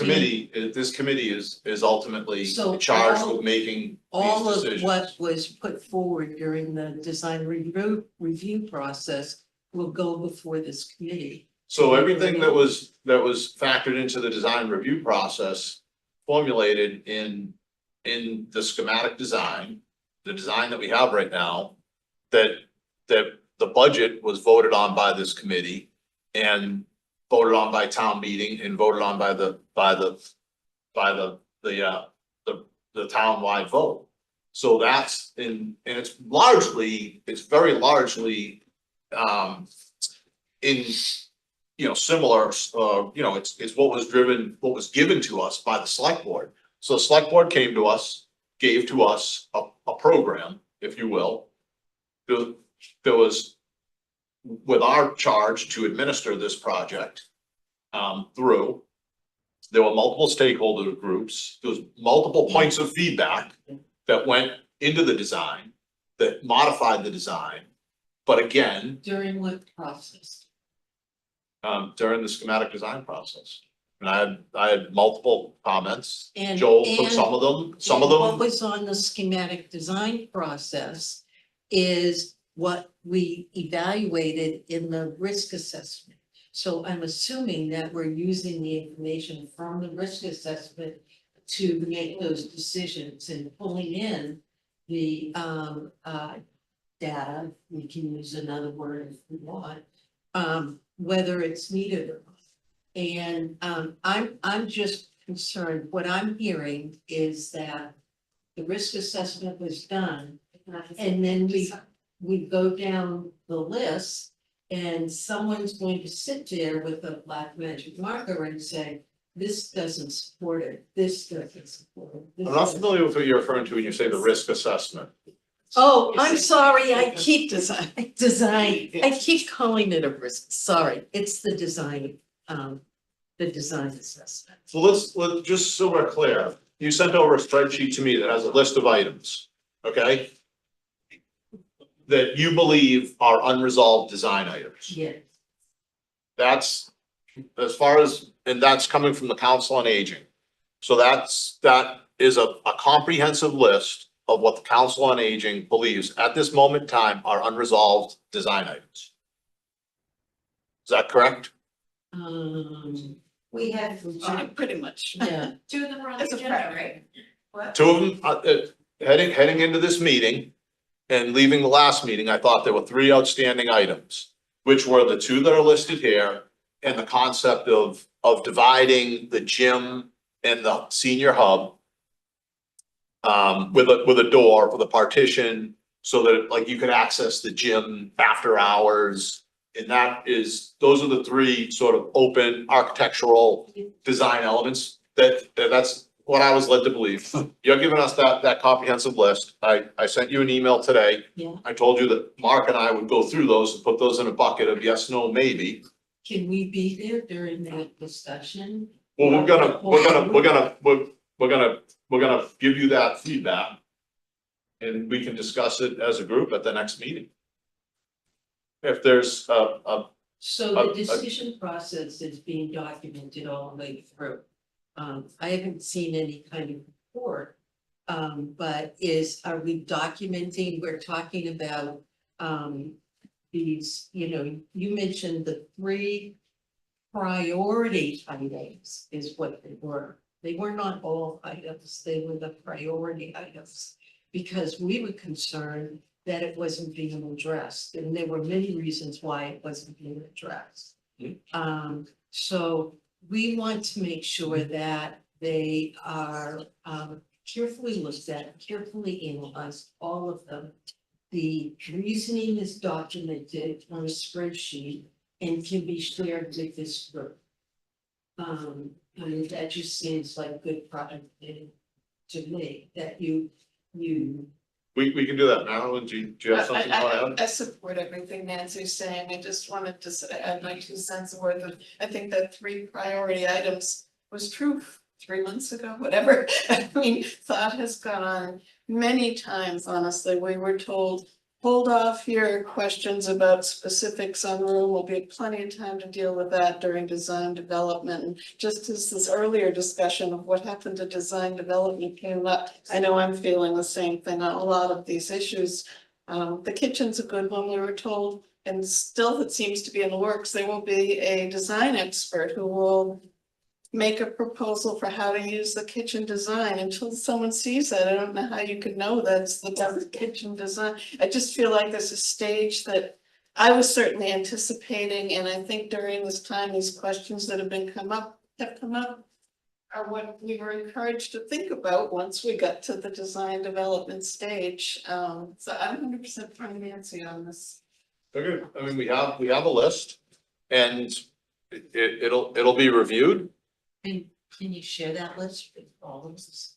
committee is ultimately So charged all- with making All these of decisions. what was put forward during the design review process will go before this committee. So everything that was factored into the design review process formulated in the schematic design, the design that we have right now, that the budget was voted on by this committee and voted on by town meeting and voted on by the town-wide vote. So that's and it's very largely in similar, it's what was given to us by the select board. So the select board came to us, gave to us a program, if you will. There was with our charge to administer this project through. There were multiple stakeholder groups, there was multiple points of feedback that went into the design, that modified the design. But again, During what process? during the schematic design process. And I had multiple comments. And- Joel took and- some of them, What was on the schematic design process is what we evaluated in the risk assessment. So I'm assuming that we're using the information from the risk assessment to make those decisions and pulling in the data, we can use another word if we want, whether it's needed or not. And I'm just concerned, what I'm hearing is that the risk assessment was done, and then we go down the list, and someone's going to sit there with a black magic marker and say, this doesn't support it, this doesn't support it. this I'm not doesn't-" familiar with what you're referring to when you say the risk assessment. Oh, I'm sorry, I keep design, I keep calling it a risk, sorry, it's the design assessment. So let's just so we're clear, you sent over a spreadsheet to me that has a list of items, okay? That you believe are unresolved design items. Yeah. That's as far as, and that's coming from the Council on Aging. So that is a comprehensive list of what the Council on Aging believes at this moment in time are unresolved design items. Is that correct? We have, Pretty much, yeah. 2 of them are on the agenda, right? What? Two of them, heading into this meeting and leaving the last meeting, I thought there were 3 outstanding items, which were the 2 that are listed here and the concept of dividing the gym and the senior hub with a door, with a partition, so that like you could access the gym after hours. And those are the 3 sort of open architectural design elements that's what I was led to believe. You're giving us that comprehensive list. I sent you an email today. Yeah. I told you that Mark and I would go through those and put those in a bucket of yes, no, maybe. Can we be there during that discussion? Well, we're gonna give you that feedback. And we can discuss it as a group at the next meeting. If there's So the decision process is being documented all the way through. I haven't seen any kind of report. But are we documenting, we're talking about, these, you mentioned the 3 priority items is what they were. They were not all items, they were the priority items. Because we were concerned that it wasn't being addressed, and there were many reasons why it wasn't being addressed. So we want to make sure that they are carefully looked at, carefully analyzed, all of them. The reasoning is documented on a spreadsheet and can be shared with this group. And that just seems like good product to me, that you. we can do that. Marilyn, do you have something you want to add? I support everything Nancy's saying. I just wanted to add my 2 cents worth of, I think that 3 priority items was true 3 months ago, whatever. I mean, thought has gone on many times, honestly. We were told, hold off your questions about specifics on room. Will be plenty of time to deal with that during design development. And just as this earlier discussion of what happened to design development came up, I know I'm feeling the same thing on a lot of these issues. The kitchen's a good one, we were told, and still it seems to be in the works. There will be a design expert who will make a proposal for how to use the kitchen design. Until someone sees that, I don't know how you could know that's the best kitchen design. I just feel like there's a stage that I was certainly anticipating, and I think during this time, these questions that have come up are what we were encouraged to think about once we got to the design development stage. So I'm 100% for Nancy on this. Okay, I mean, we have a list and it'll be reviewed. And can you share that list with all of us?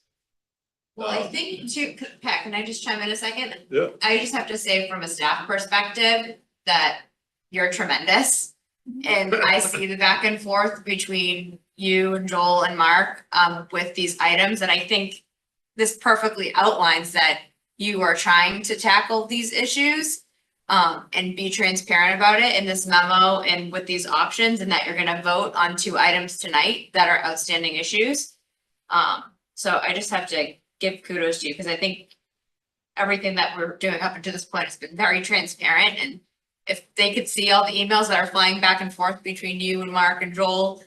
Well, I think too, Pat, can I just chime in a second? Yeah. I just have to say from a staff perspective that you're tremendous. And I see the back and forth between you and Joel and Mark with these items. And I think this perfectly outlines that you are trying to tackle these issues and be transparent about it in this memo and with these options, and that you're gonna vote on 2 items tonight that are outstanding issues. So I just have to give kudos to you, because I think everything that we're doing up until this point has been very transparent, and if they could see all the emails that are flying back and forth between you and Mark and Joel,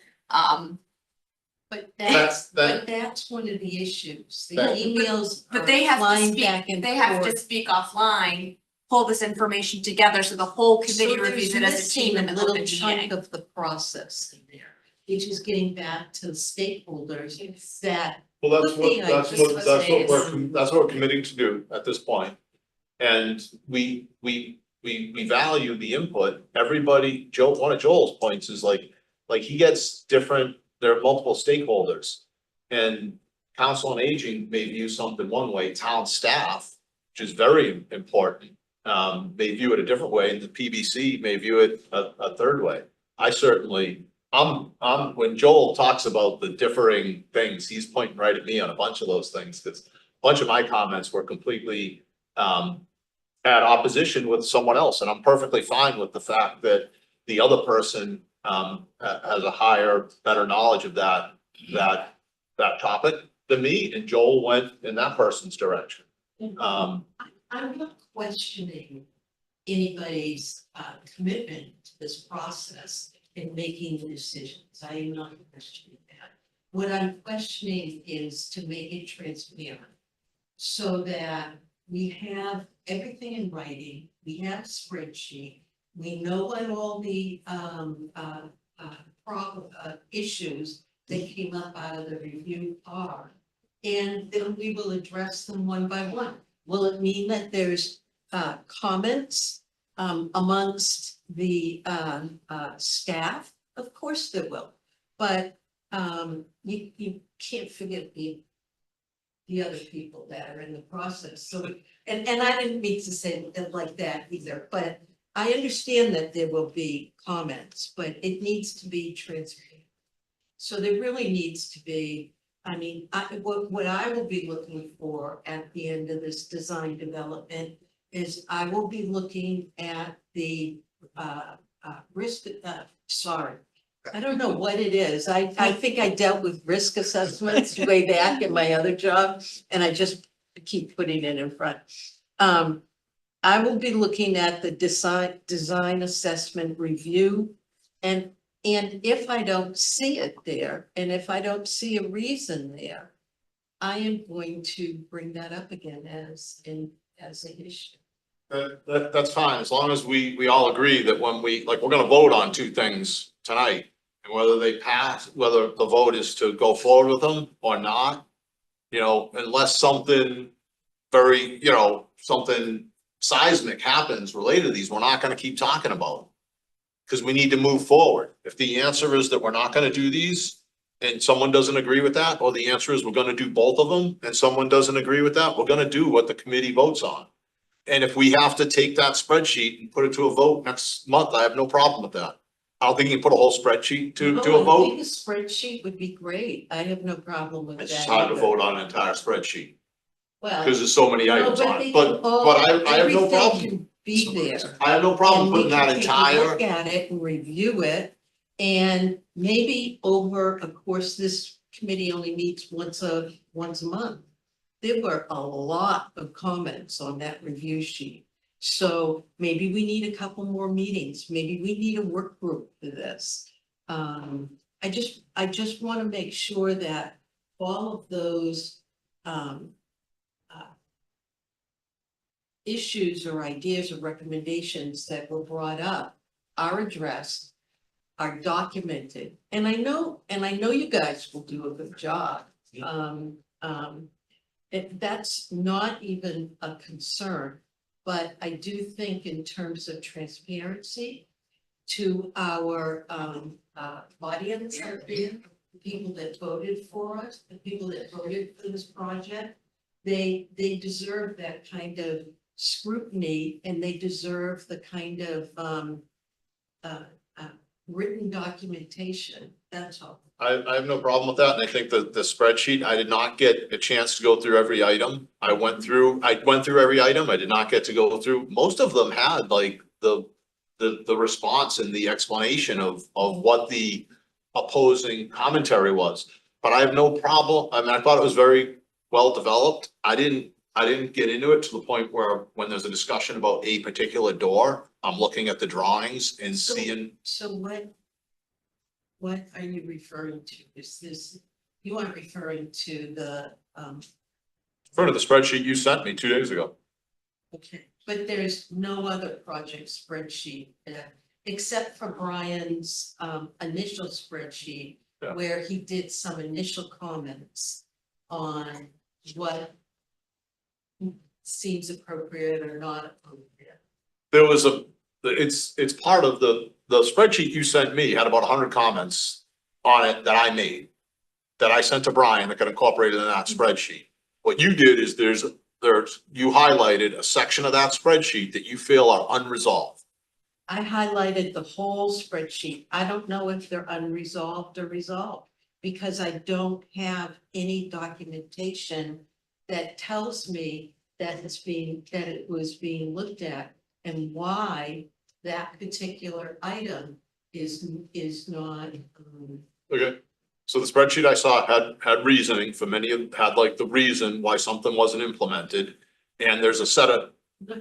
But That's- that's one of the issues. The That- emails but are they have to flying speak, back and they have to forth. speak offline, pull this information together, so the whole committee So reviews it there's as a team missing in a an little open chunk meeting. of the process in there, which is getting back to the stakeholders that. Well, that's what- that's what we're committing to do at this point. And we value the input. Everybody, Joel, one of Joel's points is like he gets different, there are multiple stakeholders. And council on aging may view something one way, town staff, which is very important, may view it a different way, and the PBC may view it a third way. I certainly, when Joel talks about the differing things, he's pointing right at me on a bunch of those things, because a bunch of my comments were completely at opposition with someone else, and I'm perfectly fine with the fact that the other person has a higher, better knowledge of that topic than me, and Joel went in that person's direction. I'm not questioning anybody's commitment to this process in making the decisions. I am not questioning that. What I'm questioning is to make it transparent so that we have everything in writing, we have a spreadsheet, we know what all the issues that came up out of the review are. And then we will address them one by one. Will it mean that there's comments amongst the staff? Of course there will, but you can't forget the other people that are in the process. So, and I didn't mean to say it like that either, but I understand that there will be comments, but it needs to be transparent. So there really needs to be, I mean, what I will be looking for at the end of this design development is I will be looking at the risk, I don't know what it is. I think I dealt with risk assessments way back in my other job, and I just keep putting it in front. I will be looking at the design assessment review, and if I don't see it there, and if I don't see a reason there, I am going to bring that up again as an issue. That's fine, as long as we all agree that when we're gonna vote on two things tonight. And whether they pass, whether the vote is to go forward with them or not, unless something very, something seismic happens related to these, we're not gonna keep talking about them. Cause we need to move forward. If the answer is that we're not gonna do these and someone doesn't agree with that, or the answer is we're gonna do both of them and someone doesn't agree with that, we're gonna do what the committee votes on. And if we have to take that spreadsheet and put it to a vote next month, I have no problem with that. I don't think you can put a whole spreadsheet to No, a I think vote. a spreadsheet would be great. I have no problem with that. It's just hard to either. vote on an entire spreadsheet, Well. because there's so many no, items on they it, can all- but I have no everything problem. can Be there. I have no problem And we putting can that take a entire, look at it and review it, and maybe over, of course, this committee only meets once a month. There were a lot of comments on that review sheet. So maybe we need a couple more meetings, maybe we need a work group for this. I just want to make sure that all of those issues or ideas or recommendations that were brought up are addressed, are documented, and I know you guys will do a good job. That's not even a concern, but I do think in terms of transparency to our audience out there, the people that voted for us, the people that voted for this project, they deserve that kind of scrutiny, and they deserve the kind of written documentation. That's all. I have no problem with that, and I think that the spreadsheet, I did not get a chance to go through every item. I went through every item, I did not get to go through, most of them had like the response and the explanation of what the opposing commentary was. But I have no problem, I mean, I thought it was very well developed. I didn't get into it to the point where when there's a discussion about a particular door, I'm looking at the drawings and So- seeing, So what are you referring to? Is this, you aren't referring to the, refer to the spreadsheet you sent me 2 days ago. okay, but there's no other project spreadsheet except for Brian's, initial spreadsheet Yeah. where he did some initial comments on what seems appropriate or not appropriate. There was it's part of the spreadsheet you sent me had about 100 comments on it that I made. That I sent to Brian that got incorporated in that spreadsheet. What you did is you highlighted a section of that spreadsheet that you feel are unresolved. I highlighted the whole spreadsheet. I don't know if they're unresolved or resolved, because I don't have any documentation that tells me that it was being looked at and why that particular item is not, Okay, so the spreadsheet I saw had reasoning for had like the reason why something wasn't implemented. And there's a set of,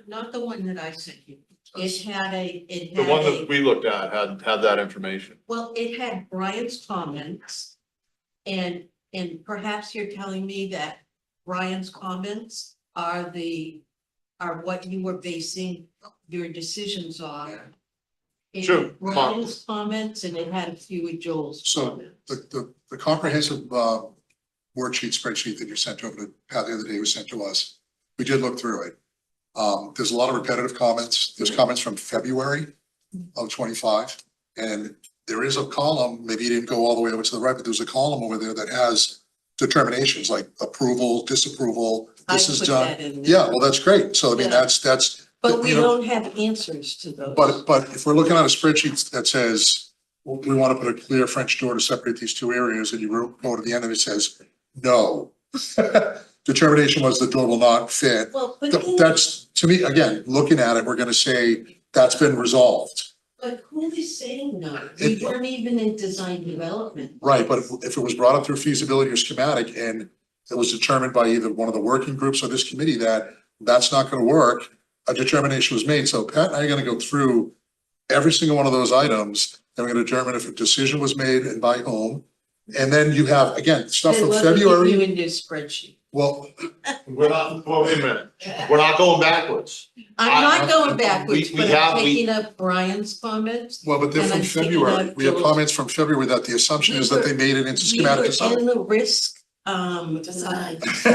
not the one that I sent you. It had the one that we looked at had that information. well, it had Brian's comments. And perhaps you're telling me that Brian's comments are what you were basing your decisions on. It Sure. had Brian's comments and it had a few of Joel's So comments. the comprehensive worksheet spreadsheet that you sent over to Pat the other day was sent to us. We did look through it. There's a lot of repetitive comments. There's comments from February of 25. And there is a column, maybe you didn't go all the way over to the right, but there's a column over there that has determinations like approval, disapproval, this I is put done. that in there. Yeah, well, that's great. So I mean, Yeah. that's. But we you know, don't have answers to those. But if we're looking at a spreadsheet that says, well, we want to put a clear French door to separate these two areas, and you go to the end and it says, no. Determination was the door will not fit. Well, but That's, to me, again, looking at it, we're gonna say that's been resolved. But who is saying no? We weren't even in design development. Right, but if it was brought up through feasibility or schematic and it was determined by either one of the working groups or this committee that that's not gonna work, a determination was made. So Pat and I are gonna go through every single one of those items and we're gonna determine if a decision was made and by whom. And then you have, again, stuff Then from what would you February. in this spreadsheet? Well, We're not, well, wait a minute, we're not going backwards. I'm not I- going backwards, we but have- I'm we- taking up Brian's comments. well, but they're And from I'm thinking February. of We have Joel's- comments from February that the assumption is that they made it into schematic We design. were in the risk, Design. we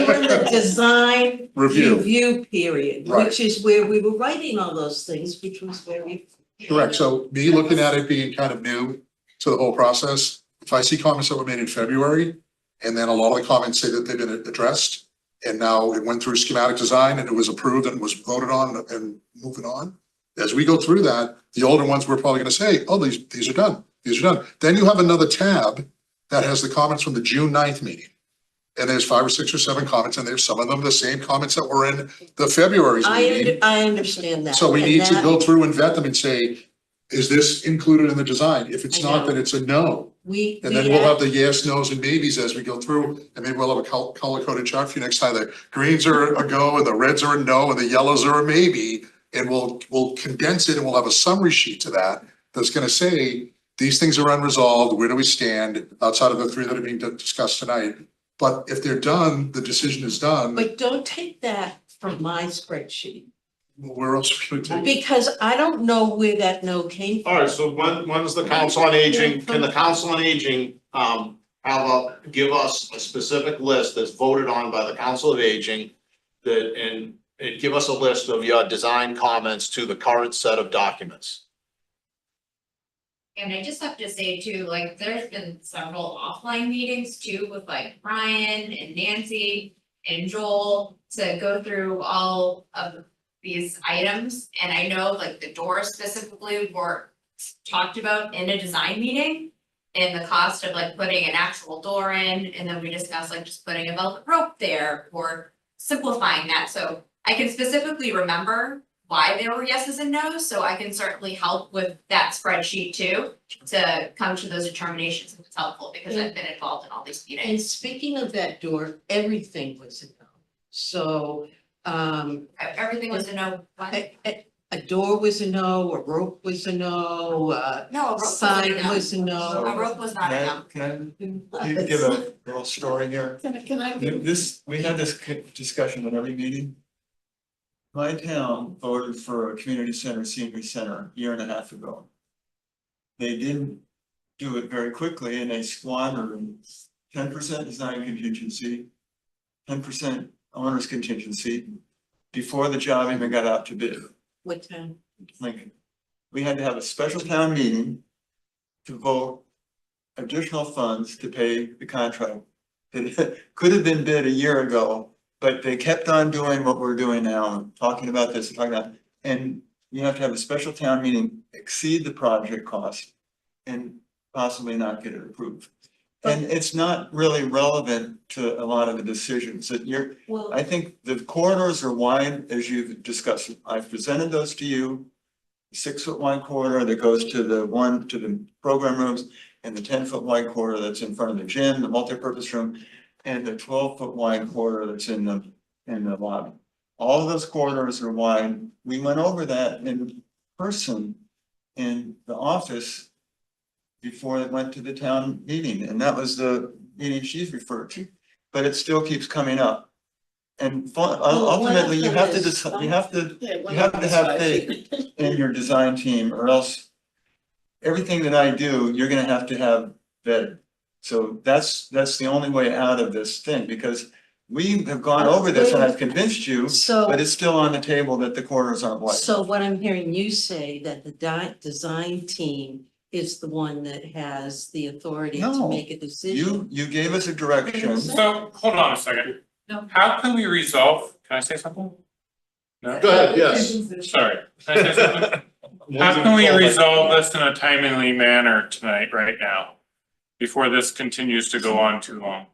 were in the design Review. review period, Right. which is where we were writing all those things, which was very. Correct. So me looking at it being kind of new to the whole process, if I see comments that were made in February, and then a lot of the comments say that they've been addressed, and now it went through schematic design and it was approved and was voted on and moving on. As we go through that, the older ones, we're probably gonna say, oh, these are done, these are done. Then you have another tab that has the comments from the June 9th meeting. And there's 5 or 6 or 7 comments, and there's some of them the same comments that were in the February's meeting. I understand that. So we and need to that- go through and vet them and say, is this included in the design? If it's I not, know. then it's a no. We. And then we'll have the yes, nos, and maybes as we go through, and maybe we'll have a color coded chart for you next time. The greens are a go, and the reds are a no, and the yellows are a maybe. And we'll condense it, and we'll have a summary sheet to that, that's gonna say, these things are unresolved, where do we stand, outside of the 3 that are being discussed tonight? But if they're done, the decision is done, But don't take that from my spreadsheet, where else are we gonna take? because I don't know where that no came from. All right, so when's the council on aging, can the council on aging, give us a specific list that's voted on by the council of aging? And give us a list of your design comments to the current set of documents. And I just have to say too, like, there's been several offline meetings too with like Brian and Nancy and Joel to go through all of these items. And I know like the doors specifically were talked about in a design meeting. And the cost of like putting an actual door in, and then we discussed like just putting a velvet rope there or simplifying that. So I can specifically remember why there were yeses and nos, so I can certainly help with that spreadsheet too, to come to those determinations if it's helpful, because I've been involved in all these And meetings. speaking of that door, everything was a no. So Everything was a no. A door was a no, a rope was a no, No, a rope was a sign no. was a no. A rope was not a no. Can I give a little story here? Can I be? We had this discussion at every meeting. My town voted for a community center, senior center, a year and a half ago. They didn't do it very quickly and they squandered 10% design contingency, 10% owner's contingency before the job even got out to bid. What time? Lincoln. We had to have a special town meeting to vote additional funds to pay the contract. It could have been bid a year ago, but they kept on doing what we're doing now, talking about this, talking about, and you have to have a special town meeting, exceed the project cost and possibly not get it approved. And it's not really relevant to a lot of the decisions that I think the corridors are wide, as you've discussed. I've presented those to you. 6-foot wide corridor that goes to the program rooms, and the 10-foot wide corridor that's in front of the gym, the multipurpose room, and the 12-foot wide corridor that's in the lobby. All of those corridors are wide. We went over that in person in the office before it went to the town meeting, and that was the meeting she's referred to, but it still keeps coming up. And ultimately, you have to decide, you have to have faith in your design team, or else everything that I do, you're gonna have to have vetted. So that's the only way out of this thing, because we have gone over this and I've convinced you, but it's still on the table that the corners aren't wide. So what I'm hearing you say, that the design team is the one that has the authority to No, make a decision. You gave us a direction. So, hold on a second. No. How can we resolve, can I say something? No? Go ahead, yes. Sorry, can I say something? How can we resolve this in a timely manner tonight, right now? Before this continues to go on too long?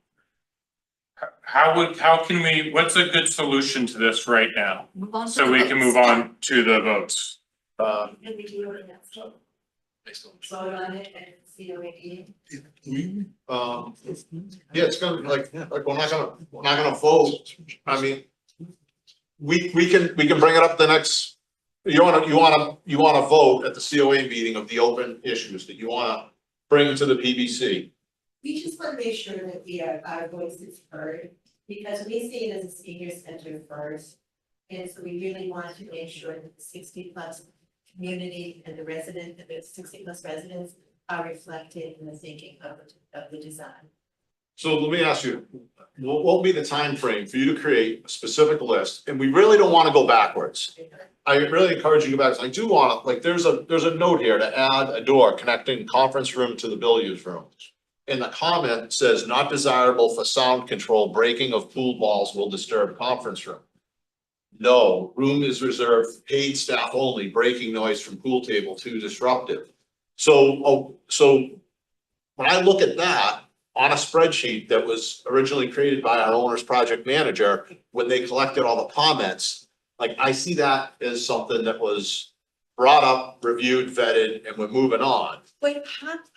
How can we, what's a good solution to this right now? Move on to So the we can votes. move on to the votes. And we do it next. Vote on it and see what we Yeah, it's gonna like we're not gonna vote. I mean, we can bring it up the next, you wanna vote at the COA meeting of the open issues that you wanna bring to the PBC. We just want to make sure that our voice is heard, because we see it as a senior center first. And so we really want to make sure that the 60+ community and the 60+ residents are reflected in the thinking of the design. So let me ask you, what will be the time frame for you to create a specific list? And we really don't wanna go backwards. I really encourage you to go back. I do wanna, like, there's a note here to add a door connecting conference room to the billiards room. And the comment says not desirable for sound control, breaking of pool balls will disturb conference room. No, room is reserved, paid staff only, breaking noise from pool table too disruptive. So when I look at that on a spreadsheet that was originally created by our owner's project manager, when they collected all the comments, like I see that as something that was brought up, reviewed, vetted, and we're moving on. Wait,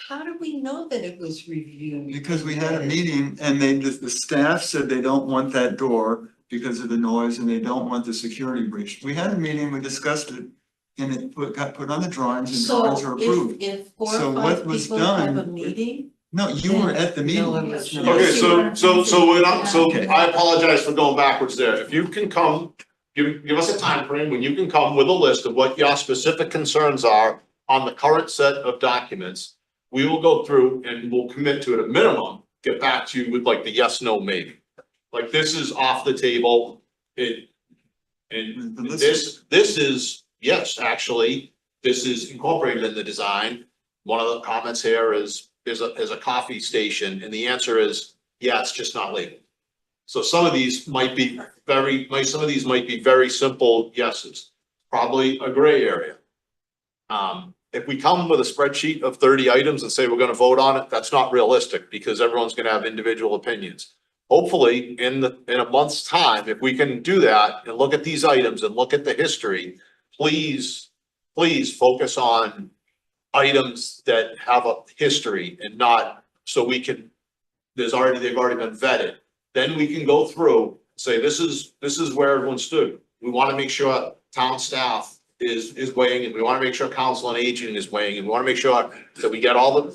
how do we know that it was reviewed? Because we had a meeting and the staff said they don't want that door because of the noise and they don't want the security breach. We had a meeting, we discussed it, and it got put on the drawings and drawings are So approved. if 4 So or what 5 was people have a done- meeting? No, you were at the meeting. No, I was not. Okay, so I apologize for going backwards there. If you can come, give us a time frame when you can come with a list of what your specific concerns are on the current set of documents. We will go through and we'll commit to, at a minimum, get back to you with like the yes, no, maybe. Like this is off the table. This is, yes, actually, this is incorporated in the design. One of the comments here is a coffee station, and the answer is, yeah, it's just not labeled. So some of these might be very simple yeses, probably a gray area. If we come with a spreadsheet of 30 items and say we're gonna vote on it, that's not realistic because everyone's gonna have individual opinions. Hopefully, in a month's time, if we can do that and look at these items and look at the history, please focus on items that have a history and not, so we can, they've already been vetted. Then we can go through say, this is where everyone stood. We want to make sure town staff is weighing, and we want to make sure council on aging is weighing, and we want to make sure that we get all the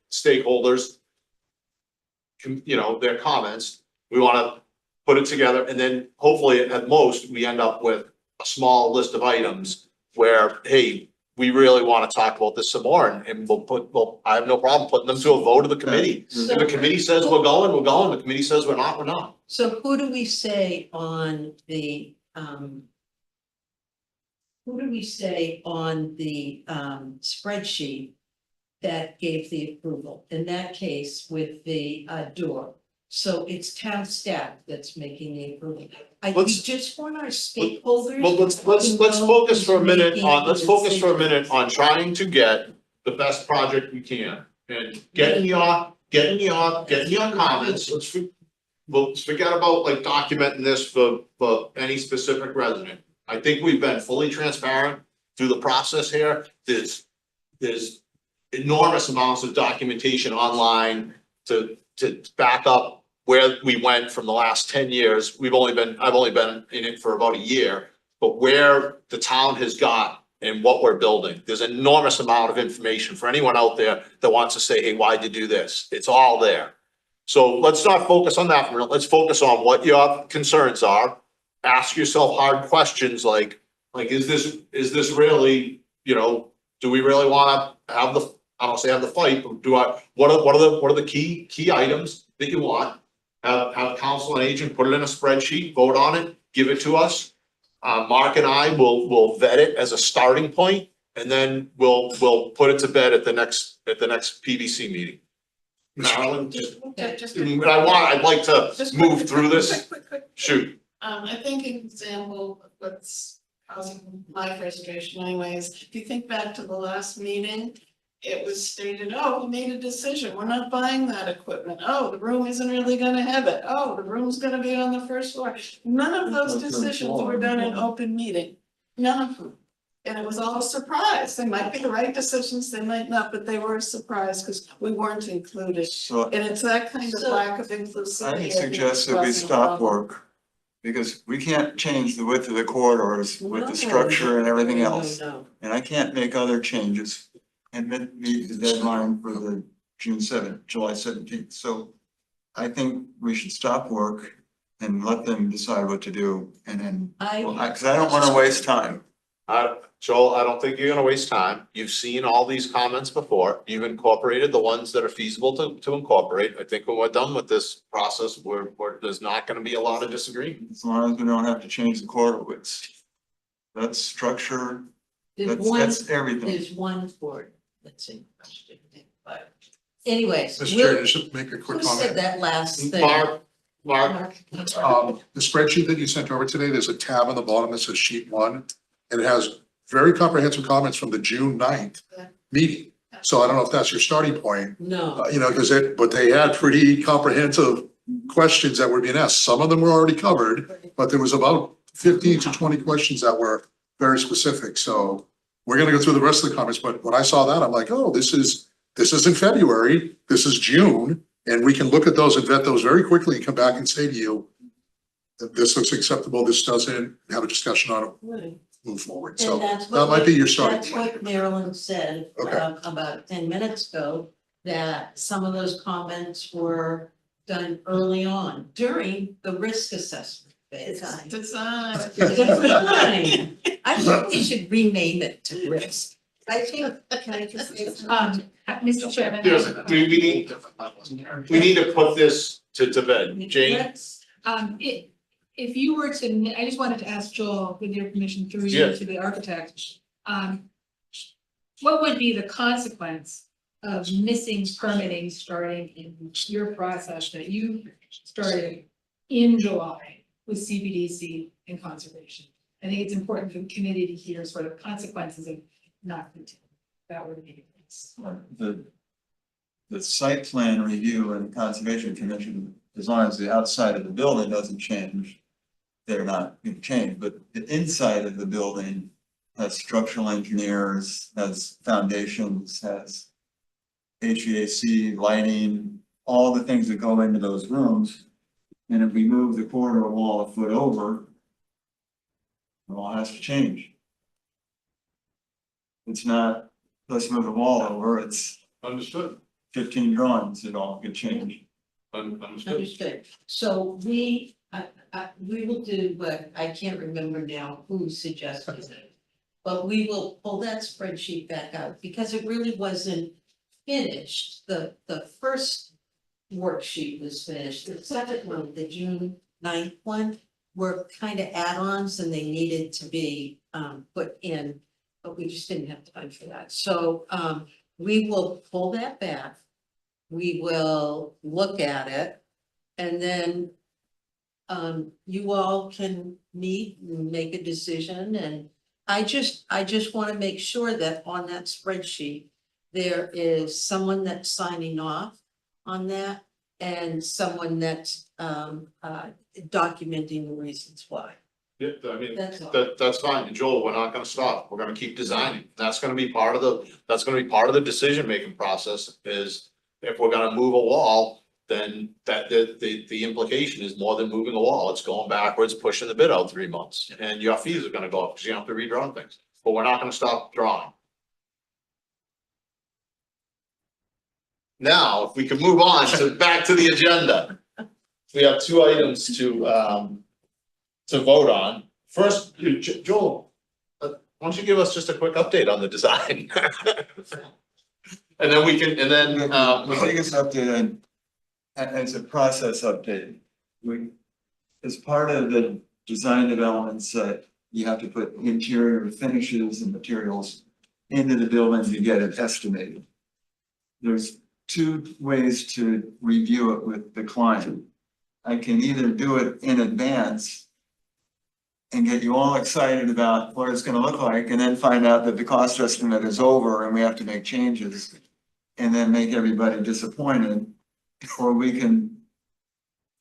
stakeholders, you know, their comments. We want to put it together, and then hopefully at most, we end up with a small list of items where, hey, we really want to talk about this some more, and I have no problem putting them to a vote of the committee. If the committee says we're going, we're going. The committee says we're not, we're not. So who do we say on the, spreadsheet that gave the approval? In that case, with the, door. So it's town staff that's making the approval. We just want our stakeholders. Well, let's focus for a minute on trying to get the best project we can. And getting your comments, let's forget about like documenting this for any specific resident. I think we've been fully transparent through the process here. There's enormous amounts of documentation online to back up where we went from the last 10 years. I've only been in it for about a year, but where the town has got and what we're building, there's an enormous amount of information for anyone out there that wants to say, hey, why'd you do this? It's all there. So let's not focus on that. Let's focus on what your concerns are. Ask yourself hard questions like, is this really, you know, do we really want to have the, I don't say have the fight, but what are the key items that you want? Have council and agent put it in a spreadsheet, vote on it, give it to us. Mark and I will vet it as a starting point, and then we'll put it to bed at the next PVC meeting. Marilyn, I'd like to move through this. Quick. Shoot. I think an example of what's causing my frustration anyways, if you think back to the last meeting, it was stated, oh, we made a decision, we're not buying that equipment. Oh, the room isn't really gonna have it. Oh, the room's gonna be on the first floor. None of those decisions were done in open meeting. None of them. And it was all a surprise. They might be the right decisions, they might not, but they were a surprise because we weren't included. So And it's that kind of lack of inclusivity. I suggest that we stop work, because we can't change the width of the corridors with the structure and everything else. No. And I can't make other changes and then meet the deadline for the July 17th. So I think we should stop work and let them decide what to do, and then, because I don't want to waste time. Joel, I don't think you're gonna waste time. You've seen all these comments before. You've incorporated the ones that are feasible to incorporate. I think when we're done with this process, there's not gonna be a lot of disagreement. As long as we don't have to change the corridor widths. That's structure, that's everything. There's one for, let's see, but anyways. Mr. Chair, just make a quick Who said comment. that last thing? Mark, The spreadsheet that you sent over today, there's a tab on the bottom that says sheet 1, and it has very comprehensive comments from the June 9th meeting. So I don't know if that's your starting point, No. you know, but they had pretty comprehensive questions that were being asked. Some of them were already covered, but there was about 15 to 20 questions that were very specific. So we're gonna go through the rest of the comments, but when I saw that, I'm like, oh, this isn't February, this is June. And we can look at those and vet those very quickly and come back and say to you, this looks acceptable, this doesn't, have a discussion on it, Right. move forward. And So that's that might be your starting That's point. what Marilyn said Okay. About 10 minutes ago, that some of those comments were done early on during the risk assessment phase. Design. Design. I think we should rename it to risk. I think, can I just say something? Mr. Chairman. we need to put this to bed. Jane? If you were to, I just wanted to ask Joel, with your permission, through Yeah. you to the architect. What would be the consequence of missing permitting starting in your process that you started in July with CBDC and conservation? I think it's important for the committee to hear sort of consequences of not continuing. That would be the case. The site plan review and conservation commission, as long as the outside of the building doesn't change, they're not gonna change, but the inside of the building has structural engineers, has foundations, has HVAC, lighting, all the things that go into those rooms And if we move the corridor wall a foot over, the wall has to change. It's not, let's move the wall over, it's Understood, 15 drawings, it all could change. understood. Understood. So we will do what, I can't remember now who suggested it. But we will pull that spreadsheet back out because it really wasn't finished. The first worksheet was finished. The second one, the June 9th one, were kind of add-ons and they needed to be put in, but we just didn't have time for that. So we will pull that back. We will look at it and then you all can meet and make a decision. And I just want to make sure that on that spreadsheet, there is someone that's signing off on that and someone that's documenting the reasons why. Yeah, I mean, That's all. that's fine, and Joel, we're not gonna stop, we're gonna keep designing, that's gonna be part of the decision-making process, is if we're gonna move a wall, then the implication is more than moving a wall, it's going backwards, pushing the bid out 3 months, and your fees are gonna go up, because you have to redraw things, but we're not gonna stop drawing. Now, if we can move on to, back to the agenda, we have 2 items to vote on. First, Joel, why don't you give us just a quick update on the design? And then we can, and then, The biggest update, and it's a process update. As part of the design developments, you have to put interior finishes and materials into the building to get it estimated. There's 2 ways to review it with the client. I can either do it in advance and get you all excited about what it's gonna look like, and then find out that the cost estimate is over and we have to make changes, and then make everybody disappointed. Or we can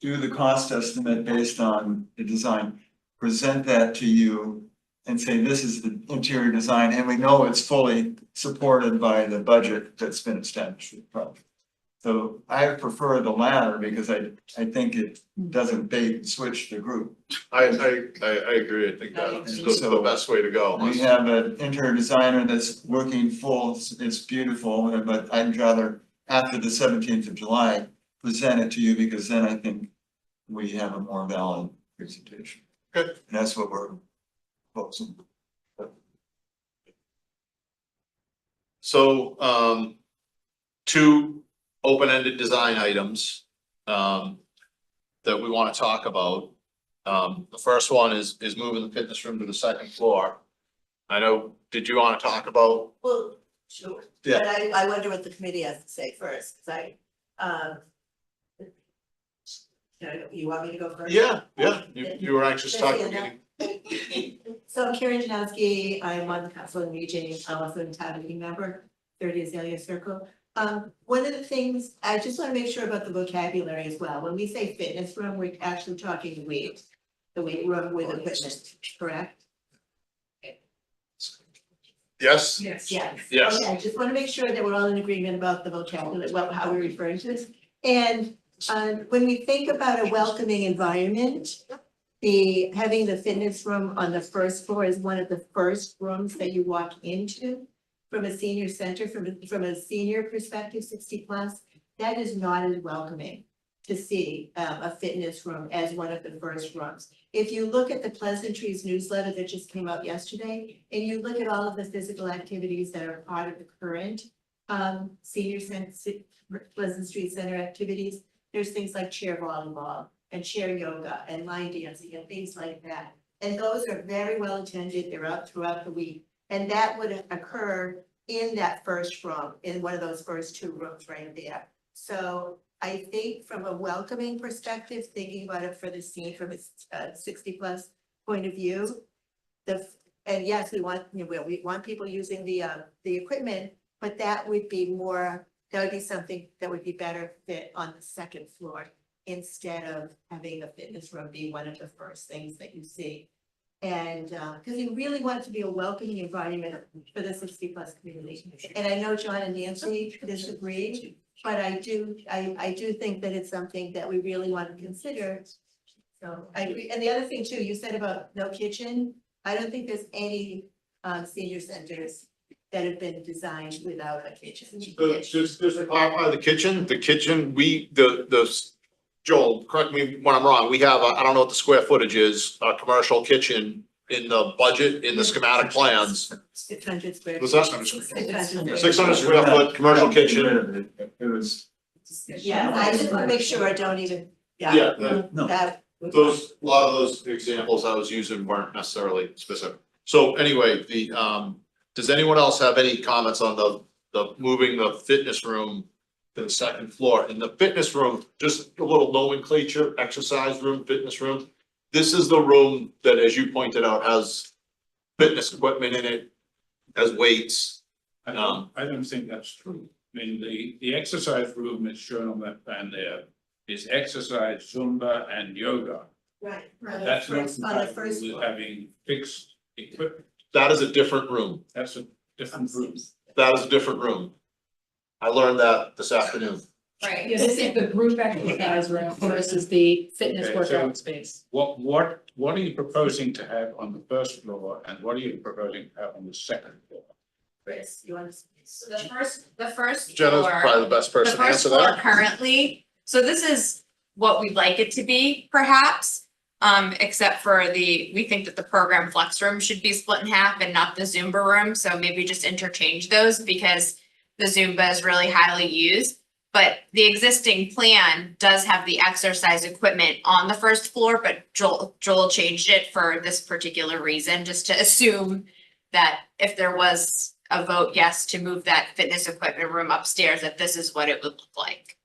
do the cost estimate based on the design, present that to you and say, this is the interior design, and we know it's fully supported by the budget that's been established for the project. So I prefer the latter because I think it doesn't bait and switch the group. I agree, I think that's the best way to go. We have an interior designer that's working full, it's beautiful, but I'd rather, after the 17th of July, present it to you, because then I think we have a more valid presentation. Good. And that's what we're proposing. So, 2 open-ended design items that we want to talk about. The first one is moving the fitness room to the 2nd floor. I know, did you want to talk about? Well, sure, Yeah. but I wonder what the committee has to say first, because you want me to go first? Yeah, you were anxious to talk about it. So Karen Janowski, I'm on the Council on Aging, I'm also a town meeting member, 30 Azalea Circle. One of the things, I just want to make sure about the vocabulary as well. When we say fitness room, we're actually talking the weight room with equipment, correct? Yes? Yes. Yes. Yes. Okay, I just want to make sure that we're all in agreement about the vocabulary, how we're referring to this. And when we think about a welcoming environment, having the fitness room on the 1st floor is one of the first rooms that you walk into. From a senior center, from a senior perspective, 60+, that is not as welcoming to see a fitness room as one of the first rooms. If you look at the Pleasantries newsletter that just came out yesterday, and you look at all of the physical activities that are part of the current senior center, Pleasant Street Center activities, there's things like chair volleyball and chair yoga and line dancing and things like that. And those are very well attended, they're out throughout the week. And that would occur in that first room, in one of those first 2 rooms right there. So I think from a welcoming perspective, thinking about it for the scene from a 60+ point of view, and yes, we want people using the equipment, but that would be something that would be better fit on the 2nd floor instead of having the fitness room be one of the first things that you see. And, because we really want it to be a welcoming environment for the 60+ community. And I know John and Nancy disagree, but I do think that it's something that we really want to consider. So I agree. And the other thing too, you said about no kitchen. I don't think there's any senior centers that have been designed without a kitchen. Just to clarify the kitchen, Joel, correct me when I'm wrong, we have, I don't know what the square footage is, a commercial kitchen in the budget, in the schematic plans. 600 square. Was that 600 square foot commercial kitchen? It was. Yeah, I just want to make sure I don't even, Yeah, that. those, a lot of those examples I was using weren't necessarily specific. So anyway, does anyone else have any comments on the moving the fitness room to the second floor? In the fitness room, just a little nomenclature, exercise room, fitness room. This is the room that, as you pointed out, has fitness equipment in it, has weights. I don't think that's true. I mean, the exercise room is shown on that plan there is exercise, Zumba and yoga. Right. That's not on the compatible first with floor. having fixed equipment. That is a different room. That's a different room. That is a different room. I learned that this afternoon. Right. Yeah, this is the group exercise room versus the fitness Okay, workout so- space. What are you proposing to have on the first floor and what are you proposing to have on the second floor? Chris, you want to? So the first Jenna's floor. probably the best person to The first answer floor that. currently, so this is what we'd like it to be perhaps. Except for we think that the program flex room should be split in half and not the Zumba room, so maybe just interchange those because the Zumba is really highly used. But the existing plan does have the exercise equipment on the first floor, but Joel changed it for this particular reason, just to assume that if there was a vote yes to move that fitness equipment room upstairs, that this is what it would look like.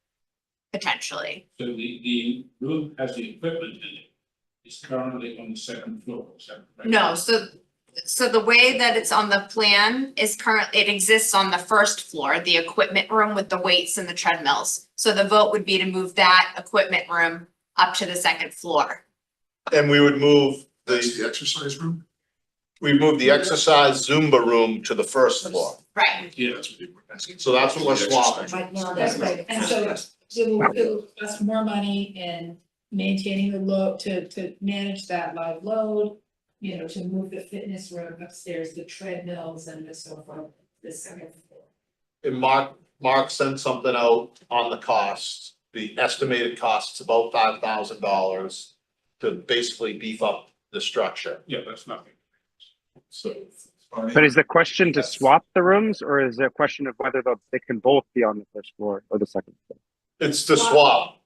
Potentially. So the room has the equipment in it. It's currently on the second floor, is that correct? No, so the way that it's on the plan is it exists on the first floor, the equipment room with the weights and the treadmills. So the vote would be to move that equipment room up to the second floor. And we would move That's the exercise room? we moved the exercise Zumba room to the first floor. Right. Yeah, that's what people were asking. So that's what we're swapping. Right now, That's right, and so it will cost more money in maintaining the load, to manage that live load. You know, to move the fitness room upstairs, the treadmills and so forth, the second floor. And Mark sent something out on the costs, the estimated costs about $5,000 to basically beef up the structure. Yeah, that's nothing. So But is the question to swap the rooms, or is it a question of whether they can both be on the first floor or the second floor? it's to swap.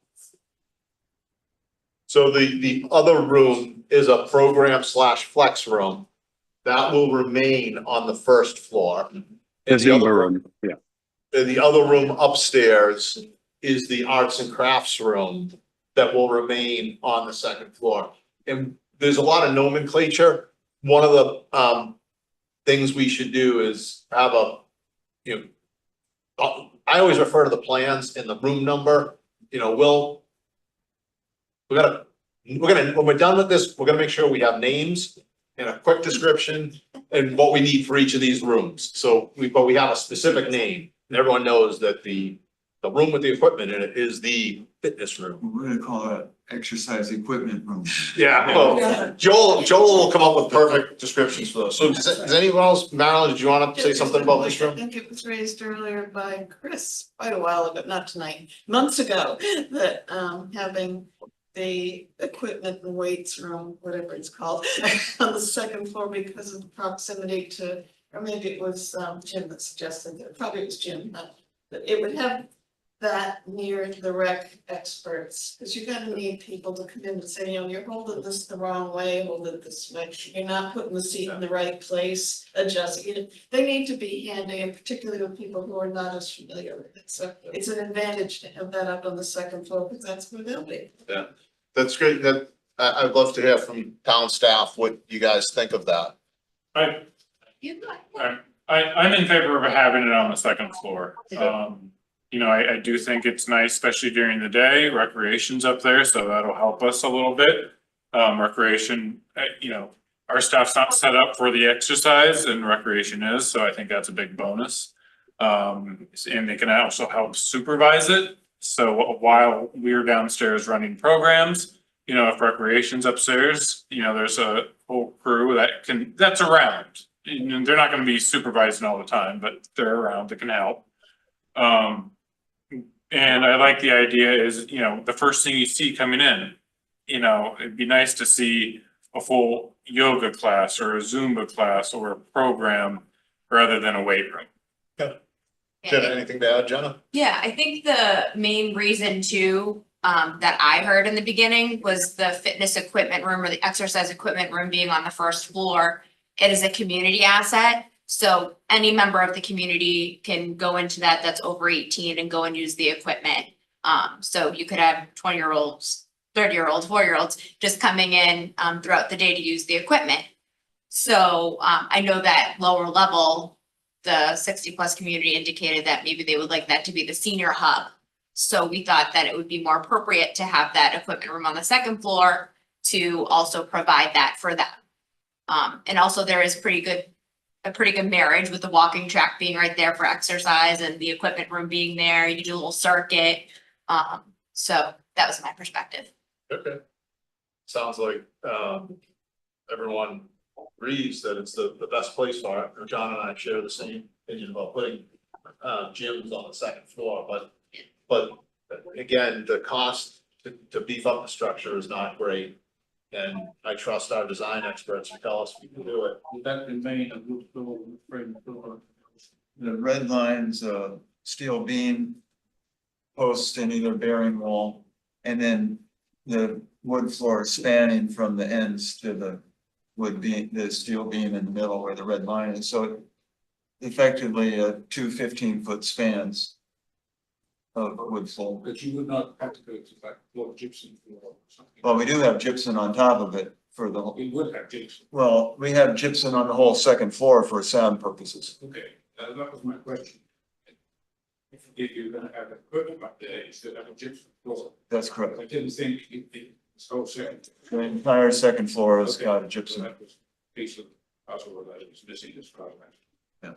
So the other room is a program / flex room. That will remain on the first floor. The And the other Zumba room, yeah. And the other room upstairs is the arts and crafts room that will remain on the second floor. And there's a lot of nomenclature. One of the things we should do is have I always refer to the plans and the room number, when we're done with this, we're gonna make sure we have names and a quick description and what we need for each of these rooms. So but we have a specific name. And everyone knows that the room with the equipment in it is the fitness room. We're gonna call it exercise equipment room. Yeah, well, Joel will come up with perfect descriptions for those. So does anyone else, Marilyn, did you want to say something about this I room? think it was raised earlier by Chris quite a while ago, not tonight, months ago, that having the equipment and weights room, whatever it's called, on the second floor because of the proximity to, or maybe it was Jim that suggested that, probably it was Jim, that it would have that near the rec experts, because you're gonna need people to come in and say, you're holding this the wrong way, hold it this way, you're not putting the seat in the right place, adjusting it. They need to be handy, and particularly with people who are not as familiar with it, so it's an advantage to have that up on the second floor, because that's where they'll be. Yeah, that's great. I'd love to hear from town staff what you guys think of that. I'm in favor of having it on the second floor. I do think it's nice, especially during the day, recreation's up there, so that'll help us a little bit. Recreation, our staff's not set up for the exercise and recreation is, so I think that's a big bonus. And they can also help supervise it. So while we're downstairs running programs, you know, if recreation's upstairs, you know, there's a whole crew that's around. And they're not gonna be supervising all the time, but they're around that can help. And I like the idea is, you know, the first thing you see coming in, you know, it'd be nice to see a full yoga class or a Zumba class or a program rather than a weight room. Jenna, anything to add, Jenna? Yeah, I think the main reason too, that I heard in the beginning was the fitness equipment room or the exercise equipment room being on the first floor. It is a community asset, so any member of the community can go into that that's over 18 and go and use the equipment. So you could have 20-year-olds, 30-year-olds, 40-year-olds just coming in throughout the day to use the equipment. So I know that lower level, the 60+ community indicated that maybe they would like that to be the senior hub. So we thought that it would be more appropriate to have that equipment room on the second floor to also provide that for them. And also there is a pretty good marriage with the walking track being right there for exercise and the equipment room being there. You do a little circuit. So that was my perspective. Okay. Sounds like, everyone agrees that it's the best place for it. John and I share the same opinion about putting, gyms on the second floor, but again, the cost to beef up the structure is not great. And I trust our design experts to tell us we can do it. Would that remain a wood floor, frame floor? The red lines, steel beam, post and either bearing wall, and then the wood floor spanning from the ends to the wood beam, the steel beam in the middle where the red line is. So effectively, two 15-foot spans of wood floor. But you would not have to go to like floor gypsum floor or something. Well, we do have gypsum on top of it for the, We would have gypsum. well, we have gypsum on the whole second floor for sound purposes. Okay, that was my question. If you're gonna have equipment up there, you should have a gypsum floor. That's correct. I didn't think it's whole second. The entire second floor has got a So gypsum. that was a piece of puzzle that was missing as far as. Yeah.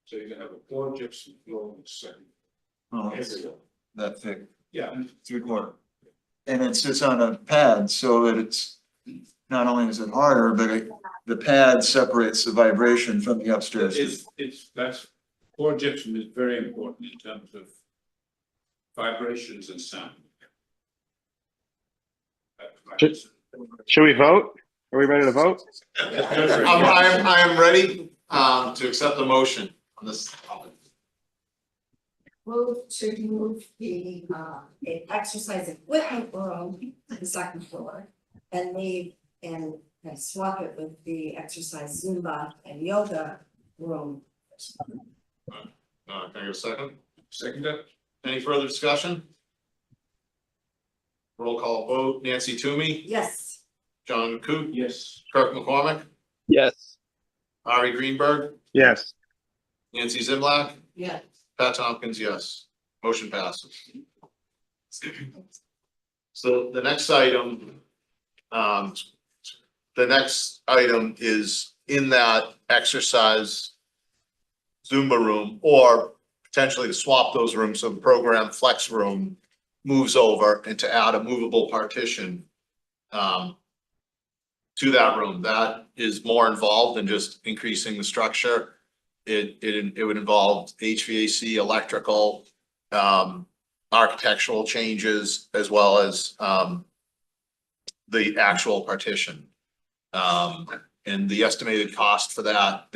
So you're gonna have a floor gypsum floor on the second. Oh, it's Area. that thick, Yeah, 3/4. And it sits on a pad so that it's, not only is it harder, but the pad separates the vibration from the upstairs. that's, floor gypsum is very important in terms of vibrations and sound. Should we vote? Are we ready to vote? I am ready, to accept the motion on this. Move to move the exercise equipment room to the second floor and leave and swap it with the exercise Zumba and yoga room. Can I get a second? Second it. Any further discussion? Roll call vote, Nancy Toomey, Yes. John Coop, Yes. Kirk McCormick, Yes. Ari Greenberg, Yes. Nancy Zimlack, Yeah. Pat Tompkins, yes. Motion passes. So the next item is in that exercise Zumba room, or potentially to swap those rooms, so the program flex room moves over and to add a movable partition to that room. That is more involved than just increasing the structure. It would involve HVAC, electrical, architectural changes, as well as the actual partition. And the estimated cost for that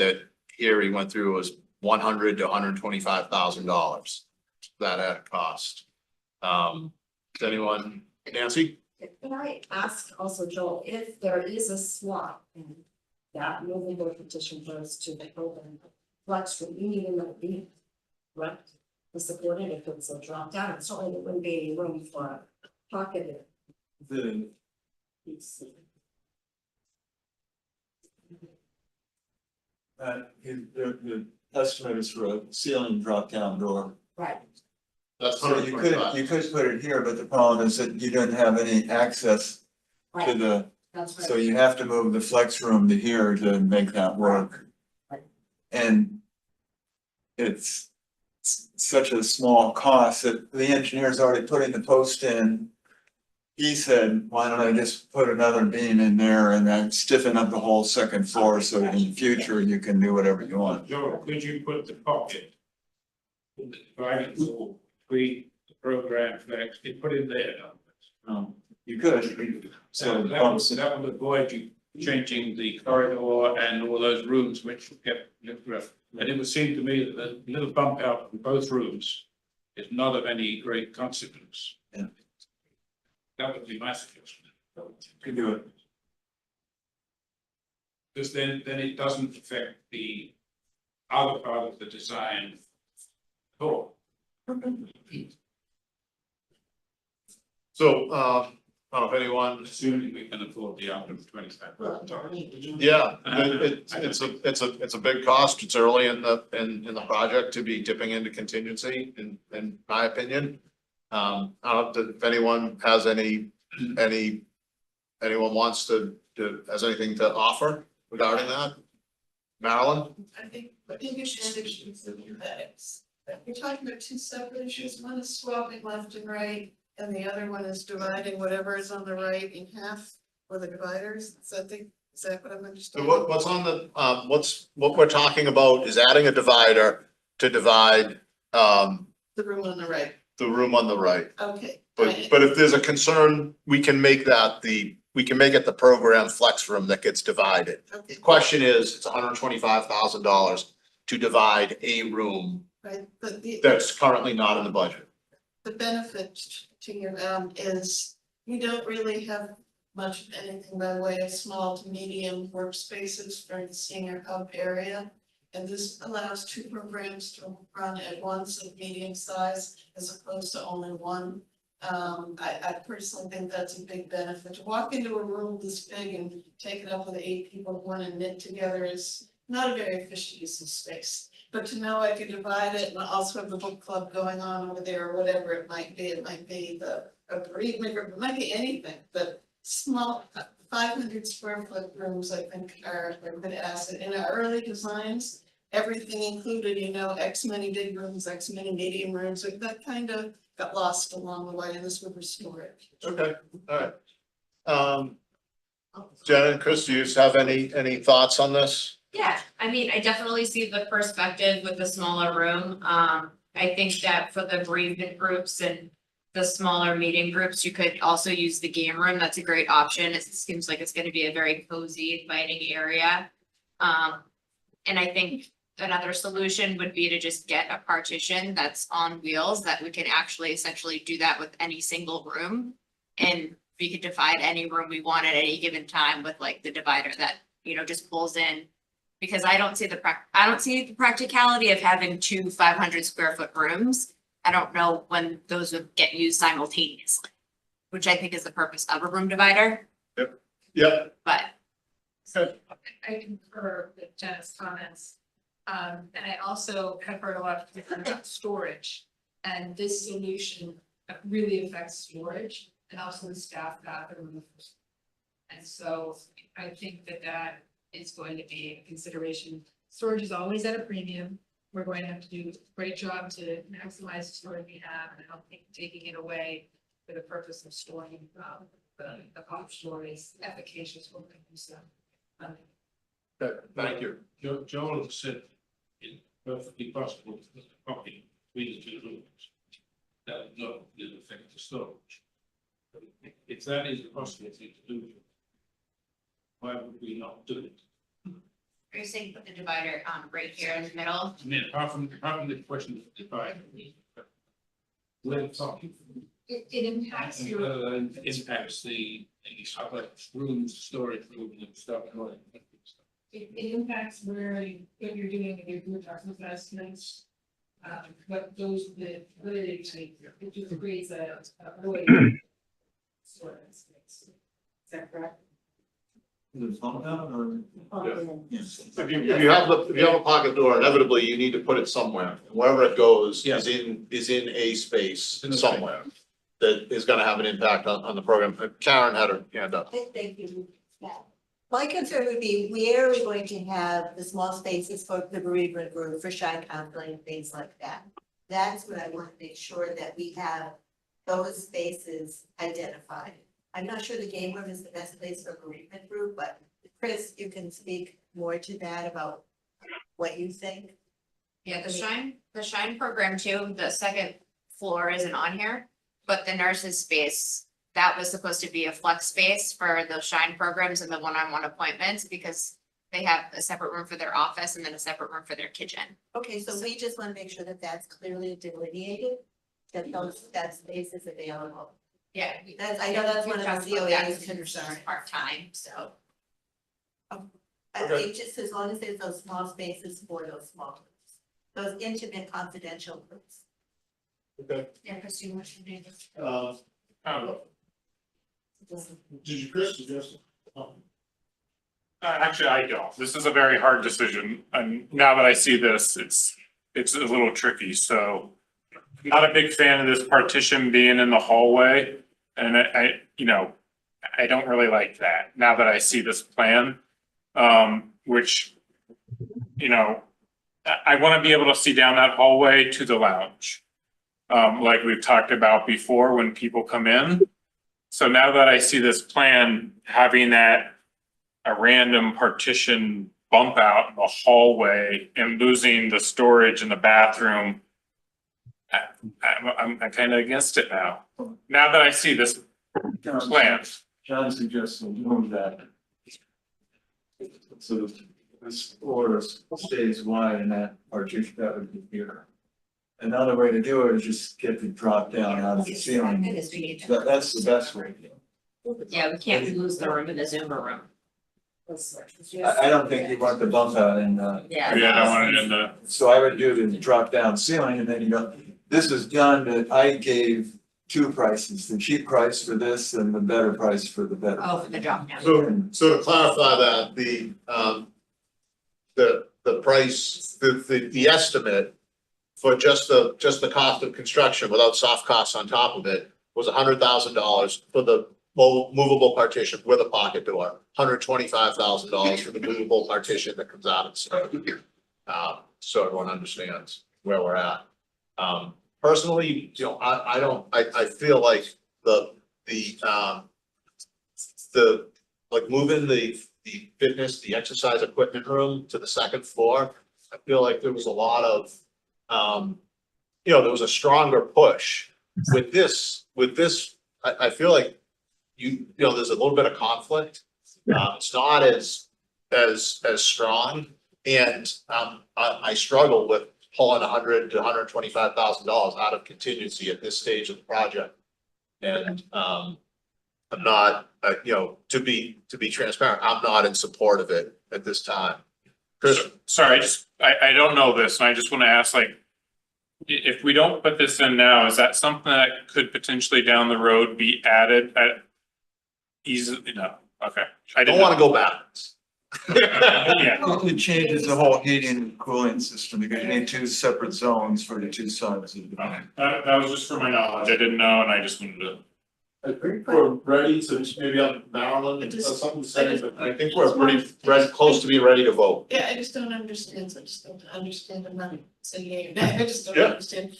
Erie went through was $100,000 to $125,000. That added cost. Does anyone, Nancy? Can I ask also, Joel, if there is a swap and that movable partition goes to the open flex room, you need another beam, right? To support it if it's a drop down, and certainly there wouldn't be any room for a pocket. The estimate is for a ceiling drop down door. Right. That's So you could put it here, but the problem is that you don't have any access to the That's right. So you have to move the flex room to here to make that work. And it's such a small cost that the engineer's already putting the post in. He said, why don't I just put another beam in there and then stiffen up the whole second floor so that in the future you can do whatever you want. Joe, could you put the pocket in the dividing wall between the program flex, you put in there? You could. So That would avoid you changing the corridor and all those rooms which kept, and it would seem to me that the little bump out in both rooms is not of any great consequence. Yeah. That would be my suggestion. could do it. Because then it doesn't affect the other part of the design at all. So, I don't know if anyone, Assuming we can afford the $125,000. yeah, it's a big cost. It's early in the project to be dipping into contingency, in my opinion. I don't know if anyone has anyone wants to, has anything to offer regarding that? Marilyn? I think the biggest issue is that you're talking about two separate issues. One is swapping left and right, and the other one is dividing whatever is on the right in half for the dividers. So I think, is that what I'm So understanding? what's on the, what we're talking about is adding a divider to divide, The room on the right. the room on the right. Okay. But if there's a concern, we can make that we can make it the program flex room that gets divided. Okay. The question is, it's $125,000 to divide a room Right, but that's currently not in the budget. the benefit to your is you don't really have much of anything by way of small to medium workspaces for the senior hub area. And this allows two programs to run at once of medium size as opposed to only one. I personally think that's a big benefit. To walk into a room this big and take it up with 8 people who want to knit together is not a very efficient use of space. But to know I can divide it and also have the book club going on over there or whatever it might be a bereavement group, it might be anything, but small 500 square foot rooms, I think are a good asset. In our early designs, everything included, X many big rooms, X many medium rooms, that kind of got lost along the way, and this would restore it. Okay, all right. Jen and Chris, do you have any thoughts on this? Yeah, I mean, I definitely see the perspective with the smaller room. I think that for the bereavement groups and the smaller meeting groups, you could also use the game room. That's a great option. It seems like it's gonna be a very cozy, inviting area. And I think another solution would be to just get a partition that's on wheels that we can actually essentially do that with any single room. And we could divide any room we want at any given time with like the divider that, just pulls in. Because I don't see the practicality of having two 500 square foot rooms. I don't know when those would get used simultaneously, which I think is the purpose of a room divider, Yep. but. I concur with Jen's comments. And I also have heard a lot of people about storage. And this solution really affects storage and also the staff bathroom. And so I think that is going to be a consideration. Storage is always at a premium. We're going to have to do a great job to maximize the storage we have, and I don't think taking it away for the purpose of storing the pop stories efficacious will make use of. Okay, thank you. Joel said it's perfectly possible to put a pocket between the two rooms. That would not affect the storage. But if that is a possible thing to do, why would we not do it? Are you saying put the divider right here in the middle? I mean, apart from the question of the divider. Where it's talking. It impacts your. Impacts the other rooms, storage room and stuff. It impacts where you're doing your group assessments. But those, the ability to, it just creates a void. Storage space. Is that correct? Is it phone out or? Yes. If you have a pocket door, inevitably you need to put it somewhere. Wherever it goes is in a space somewhere that is gonna have an impact on the program. Karen had her hand up. Thank you. My concern would be, where are we going to have the small spaces for the bereavement room, for shy counseling, things like that? That's what I want to make sure that we have those spaces identified. I'm not sure the game room is the best place for a bereavement group, but Chris, you can speak more to that about what you think. Yeah, the Shine program too, the second floor isn't on here, but the nurses space, that was supposed to be a flex space for the Shine programs and the one-on-one appointments, because they have a separate room for their office and then a separate room for their kitchen. Okay, so we just want to make sure that that's clearly delineated, that that space is available. Yeah. That's, I know that's one of the COA's concerns. Part-time, so. I think just as long as there's those small spaces for those small groups, those intimate confidential groups. Okay. Yeah, Chris, do you want to do this? Did you, Chris, suggest? Actually, I don't. This is a very hard decision, and now that I see this, it's a little tricky, so. Not a big fan of this partition being in the hallway, and I don't really like that, now that I see this plan. Which, I wanna be able to see down that hallway to the lounge. Like we've talked about before, when people come in. So now that I see this plan, having a random partition bump out in the hallway and losing the storage in the bathroom. I'm kind of against it now. Now that I see this plan. John suggests we move that. So this floor stays wide and that partition, that would be here. Another way to do it is just get the drop down out of the ceiling. That's the best way. Yeah, we can't lose the room in the Zumba room. I don't think you want the bump out in Yeah. Yeah, I don't want it in the. So I would do the drop down ceiling and then this is done that I gave two prices, the cheap price for this and the better price for the better. Oh, for the drop down. So to clarify that, the price, the estimate for just the cost of construction without soft costs on top of it was $100,000 for the movable partition with a pocket door, $125,000 for the movable partition that comes out of the ceiling. So everyone understands where we're at. Personally, I feel like like moving the fitness, the exercise equipment room to the second floor, I feel like there was a lot of, there was a stronger push. With this, I feel like there's a little bit of conflict. It's not as strong, and I struggle with pulling $100,000 to $125,000 out of contingency at this stage of the project. And I'm not, to be transparent, I'm not in support of it at this time. Chris? Sorry, I don't know this, and I just want to ask, like, if we don't put this in now, is that something that could potentially down the road be added at easily? No, okay. I don't want to go backwards. Yeah. It changes the whole heating and cooling system because you need two separate zones for the two sides of the building. That was just for my knowledge. I didn't know, and I just wanted to. I think we're ready to, maybe on Maryland or something to say, but I think we're pretty close to being ready to vote. Yeah, I just don't understand, I'm not saying, I just don't Yeah. understand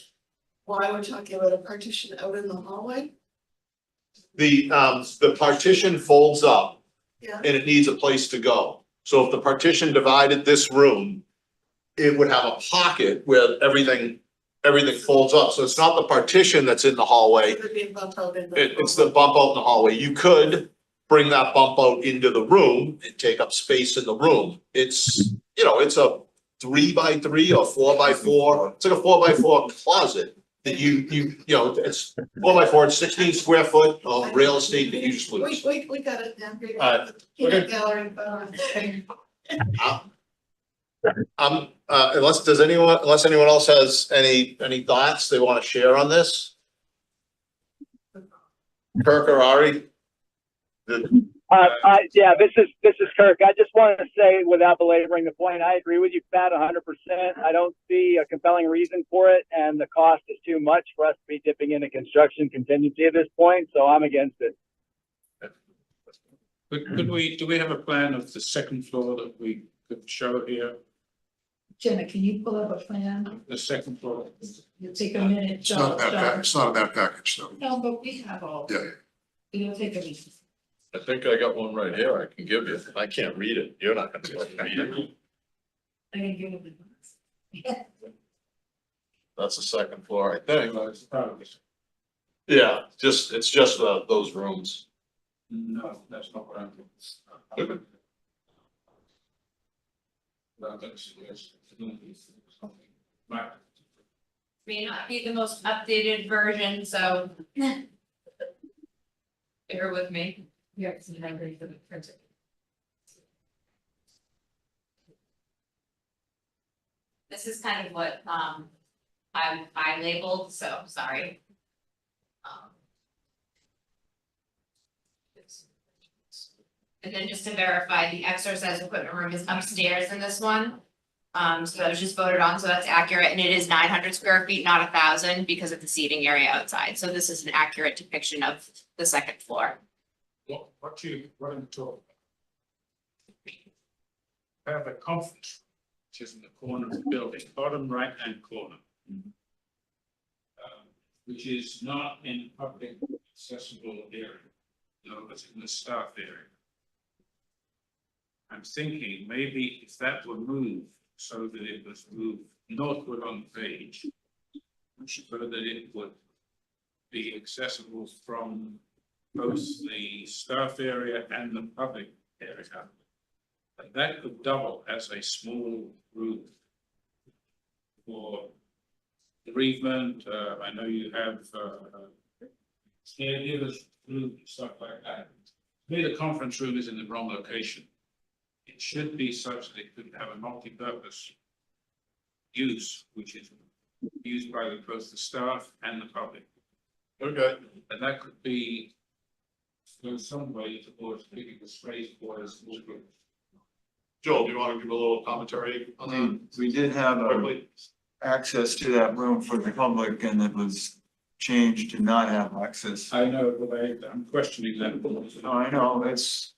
why we're talking about a partition out in the hallway. The partition folds up. Yeah. And it needs a place to go. So if the partition divided this room, it would have a pocket where everything folds up. So it's not the partition that's in the hallway. It would be a bump out in the. It's the bump out in the hallway. You could bring that bump out into the room and take up space in the room. It's, it's a 3x3 or 4x4. It's like a 4x4 closet that it's 4x4, it's 16 square foot of real estate that you just lose. We got it down. Okay. Gallery. Unless anyone else has any thoughts they want to share on this? Kirk or Ari? Yeah, this is Kirk. I just wanted to say, without belaboring the point, I agree with you, Pat, 100%. I don't see a compelling reason for it, and the cost is too much for us to be dipping into construction contingency at this point, so I'm against it. Could we, do we have a plan of the second floor that we could show here? Jenna, can you pull up a plan? The second floor? You'll take a minute. It's not in that it's not in that package, though. No, but we have all. Yeah. It'll take a minute. I think I got one right here I can give you. I can't read it. You're not gonna be able to read it. I can give it. That's the second floor, I think. Yeah, it's just those rooms. No, that's not what I'm doing. No, that's, right. May not be the most updated version, so. Bear with me. Yeah, it's in Henry for the printer. This is kind of what, I labeled, so sorry. And then just to verify, the exercise equipment room is upstairs in this one. So that was just voted on, so that's accurate, and it is 900 square feet, not 1,000, because of the seating area outside, so this is an accurate depiction of the second floor. What I'm talking about? I have a conference room, which is in the corner of the building, bottom right-hand corner. Which is not in public accessible area, no, it's in the staff area. I'm thinking maybe if that were moved so that it was moved northward on the page, so that it would be accessible from both the staff area and the public area. And that could double as a small room for bereavement. I know you have caregivers, room, stuff like that. Maybe the conference room is in the wrong location. It should be such that it could have a multi-purpose use, which is used by both the staff and the public. Okay. And that could be go some way towards giving the space for us. Joel, do you want to give a little commentary on that? We did have Quickly? access to that room for the public and it was changed to not have access. I know, but I'm questioning that. No, I know, it's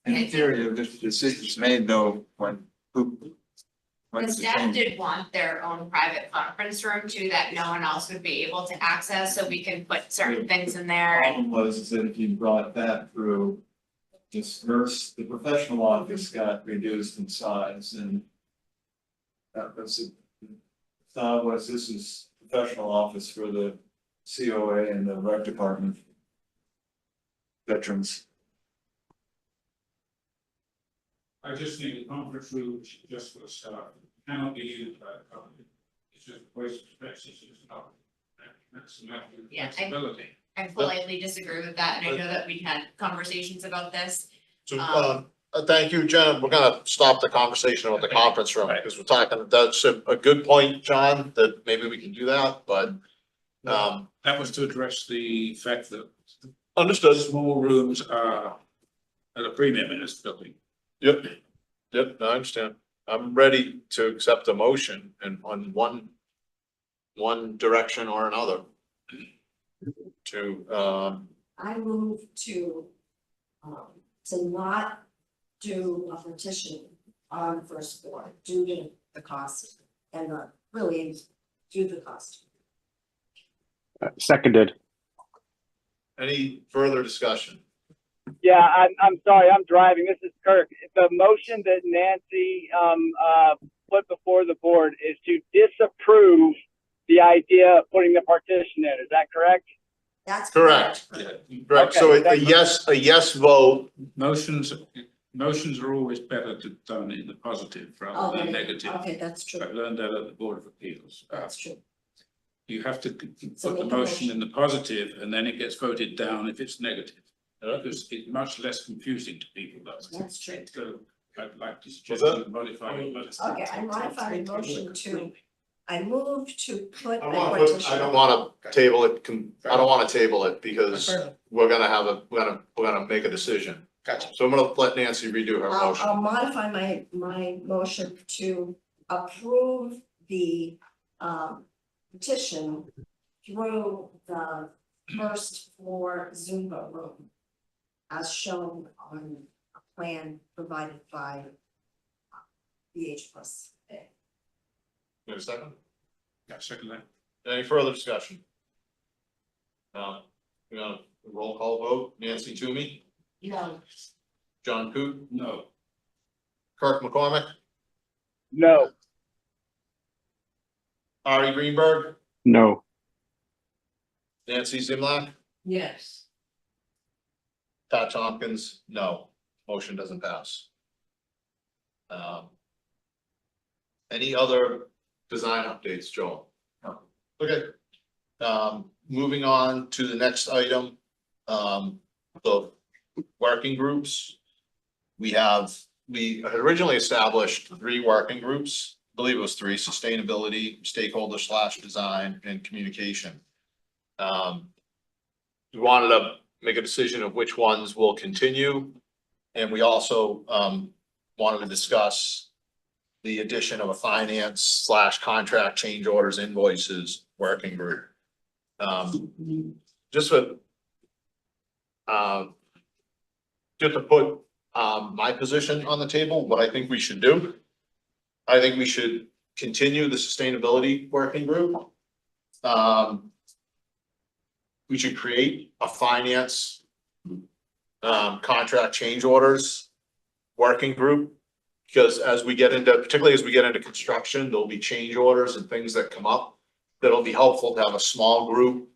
in theory, if the decision's made though, when who. The what's the staff change? did want their own private conference room too, that no one else would be able to access, so we can put certain things in there. Problem was is that if you brought that through, the professional office got reduced in size and that was the thought was this is professional office for the COA and the rec department. Veterans. I just think the conference room is just for the staff, it cannot be used by the public. It's just a waste of space, it's just not. That's a matter of Yeah, flexibility. I politely disagree with that, and I know that we had conversations about this. So, thank you, Jenna. We're gonna stop the conversation about the conference room, because we're talking, that's a good point, John, that maybe we can do that, but. That was to address the fact that Understood. small rooms are at a premium in this building. Yep, no, I understand. I'm ready to accept a motion and on one direction or another. To, I move to not do a petition on the first floor due to the cost and really due to the cost. Seconded. any further discussion? Yeah, I'm sorry, I'm driving. This is Kirk. The motion that Nancy put before the board is to disapprove the idea of putting the partition in. Is that correct? That's Correct. Correct, so Okay, a yes vote, Motions are always better to done in the positive rather than negative. Okay, that's true. I learned that at the Board of Appeals. That's true. You have to So put the make a motion motion. in the positive and then it gets voted down if it's negative. Because it's much less confusing to people that way. That's true. So I'd like to suggest that- you modify your motion. Okay, I modify the motion to, I move to put a I don't partition. wanna table it, I don't wanna table it because we're gonna make a decision. Gotcha. So I'm gonna let Nancy redo her motion. I'll modify my motion to approve the petition through the first floor Zumba room. as shown on a plan provided by the H plus A. Wait a second. Yeah, second that. Any further discussion? We're gonna roll call vote. Nancy Toomey, No. John Coot, No. Kirk McCormick, No. Ari Greenberg, No. Nancy Zimlack, Yes. Pat Tompkins, no. Motion doesn't pass. Any other design updates, Joel? No. Okay. Moving on to the next item, the working groups. We had originally established 3 working groups, I believe it was 3: sustainability, stakeholder / design, and communication. We wanted to make a decision of which ones will continue. And we also wanted to discuss the addition of a finance / contract change orders invoices working group. Just with just to put my position on the table, what I think we should do. I think we should continue the sustainability working group. We should create a finance contract change orders working group. Because as we get into, particularly as we get into construction, there'll be change orders and things that come up. That'll be helpful to have a small group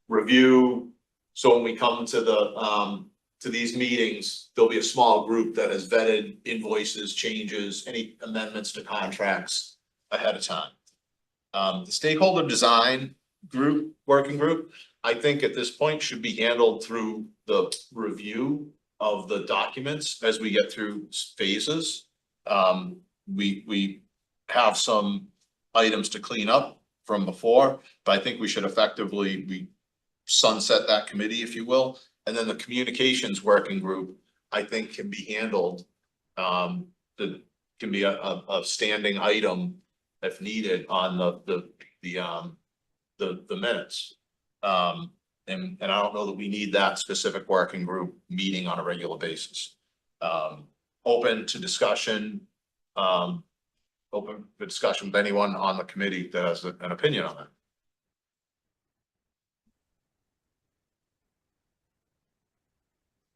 review. So when we come to these meetings, there'll be a small group that has vetted invoices, changes, any amendments to contracts ahead of time. The stakeholder design group, working group, I think at this point should be handled through the review of the documents as we get through phases. We have some items to clean up from before, but I think we should effectively sunset that committee, if you will. And then the communications working group, I think can be handled. That can be a standing item if needed on the minutes. And I don't know that we need that specific working group meeting on a regular basis. Open to discussion, open for discussion with anyone on the committee that has an opinion on it.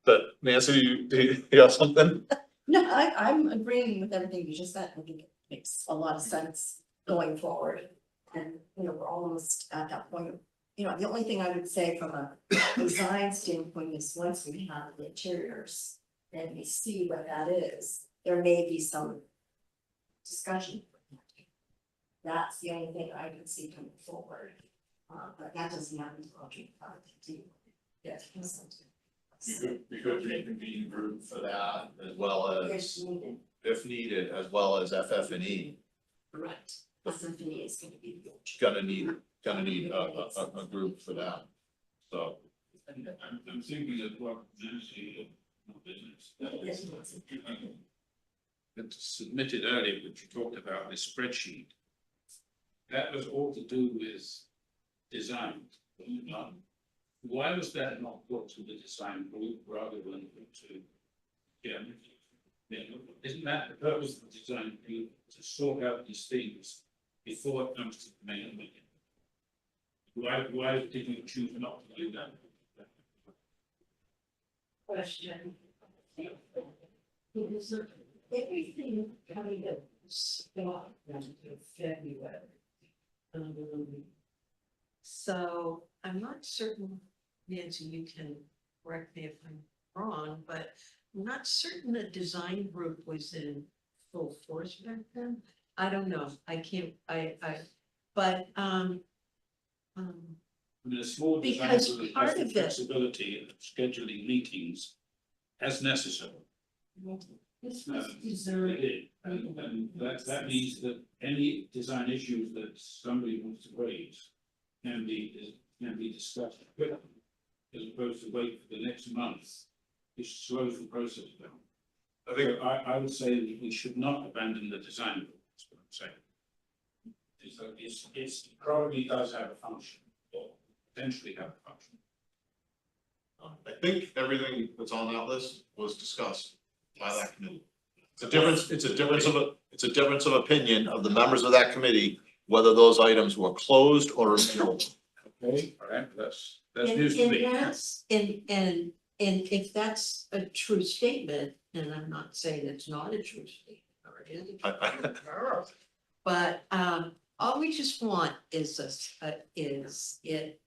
But Nancy, do you have something? No, I'm agreeing with everything you just said. I think it makes a lot of sense going forward. And, we're almost at that point. The only thing I would say from a design standpoint is once we have the interiors and we see what that is, there may be some discussion. That's the only thing I can see coming forward. But that doesn't happen until June. Yes. We could reconvene group for that as well as, if needed, as well as FF&E. Correct. FF&E is gonna be huge. Gonna need a group for that, so. I'm thinking of what Nancy, business. It's submitted earlier, which you talked about, this spreadsheet. That was all to do with design. Why was that not put to the design group rather than to? Isn't that the purpose of the design group, to sort out these things before it comes to the main meeting? Why did you choose not to do that? Question. Is there everything coming up start until February? So I'm not certain, Nancy, you can correct me if I'm wrong, but I'm not certain the design group was in full force back then. I don't know. I can't, but I mean, a small design because group part has the of it- flexibility of scheduling meetings as necessary. this Um, was deserved. And that means that any design issues that somebody wants to raise can be discussed quickly, as opposed to wait for the next month, which slows the process down. I think, So I would say that we should not abandon the design group, that's what I'm saying. It probably does have a function, or potentially have a function. I think everything that's on that list was discussed by that committee. It's a difference of opinion of the members of that committee, whether those items were closed or repealed. Okay, all right, that's And news to me. that's, and if that's a true statement, and I'm not saying it's not a true statement, or it is. But, all we just want is it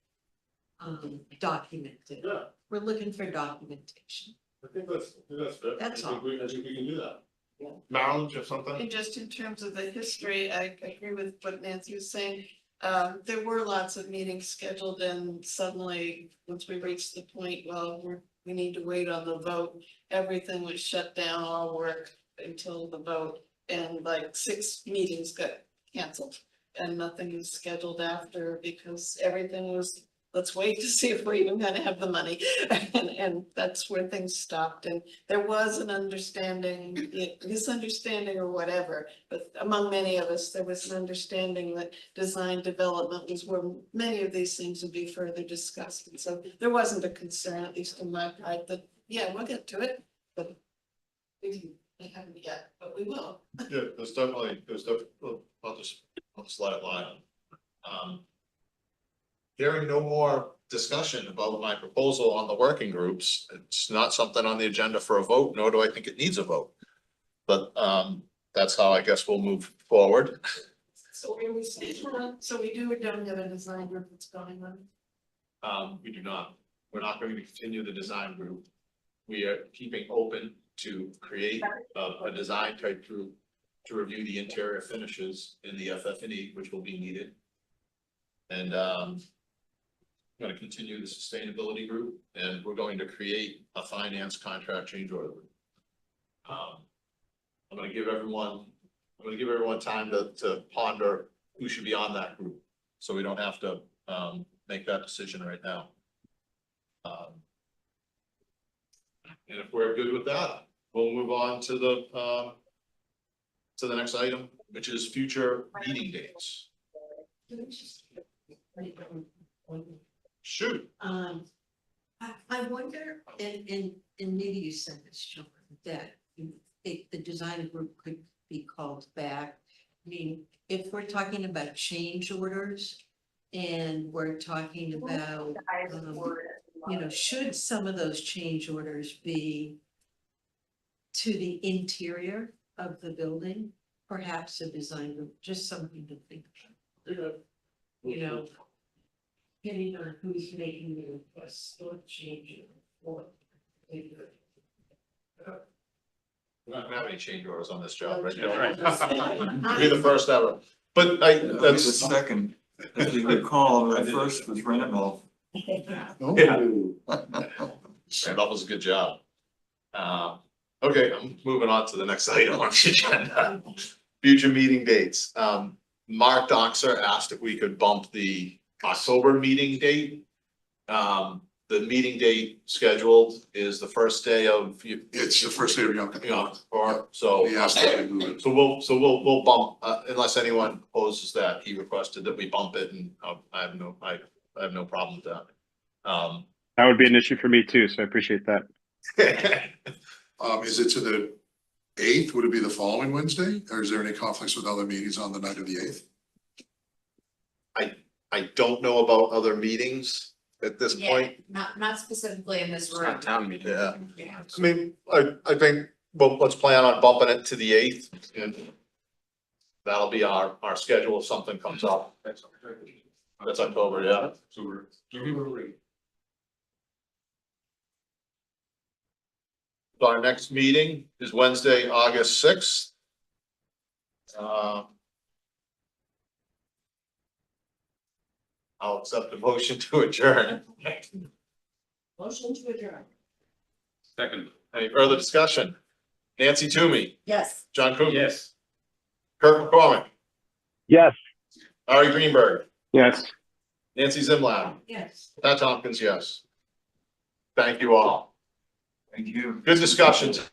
documented. Yeah. We're looking for documentation. I think that's fair. That's I think all. we can do that. Yeah. Marilyn, do you have something? And just in terms of the history, I agree with what Nancy was saying. There were lots of meetings scheduled and suddenly, once we reached the point, well, we need to wait on the vote. Everything was shut down, all work until the vote, and like 6 meetings got canceled. And nothing was scheduled after because everything was, let's wait to see if we're even gonna have the money. And that's where things stopped. And there was an understanding, misunderstanding or whatever, but among many of us, there was an understanding that design development was where many of these things would be further discussed. And so there wasn't a concern, at least on my part, that, yeah, we'll get to it, but we haven't yet, but we will. Yeah, there's definitely, I'll just let it lie. Hearing no more discussion about my proposal on the working groups, it's not something on the agenda for a vote, nor do I think it needs a vote. But that's how I guess we'll move forward. So where we stand, so we do or don't have a design group that's going on? We do not. We're not going to continue the design group. We are keeping open to create a design type group to review the interior finishes in the FF&E, which will be needed. And I'm going to continue the sustainability group, and we're going to create a finance contract change order group. I'm going to give everyone time to ponder who should be on that group, so we don't have to make that decision right now. And if we're good with that, we'll move on to the next item, which is future meeting dates. Shoot. I wonder, and maybe you said this, John, that the design group could be called back. I mean, if we're talking about change orders and we're talking about, should some of those change orders be to the interior of the building, perhaps a design group, just something to think about. Depending on who's making the request or changing or. We're not gonna have any change orders on this job, right? Right. We'll be the first ever, but That's the that's. second. If you recall, the first was Randolph. Yeah. Randolph was a good job. Okay, I'm moving on to the next item on the agenda. Future meeting dates. Mark Doxer asked if we could bump the October meeting date. The meeting date scheduled is the first day of. It's the first day of Yom Kippur. Or so. He asked if we move it. So we'll bump, unless anyone opposes that, he requested that we bump it, and I have no problem with that. That would be an issue for me too, so I appreciate that. Is it to the 8th? Would it be the following Wednesday? Or is there any conflicts with other meetings on the night of the 8th? I don't know about other meetings at this point. Not specifically in this It's room. not town meeting. Yeah. I mean, I think, well, let's plan on bumping it to the 8th, and that'll be our schedule if something comes up. That's October, yeah. So our next meeting is Wednesday, August 6th. I'll accept the motion to adjourn. Motion to adjourn. Second. Any further discussion? Nancy Toomey, Yes. John Cook. Yes. Kirk McCormick, Yes. Ari Greenberg, Yes. Nancy Zimlab, Yes. Pat Tompkins, yes. Thank you all. Thank you. Good discussions.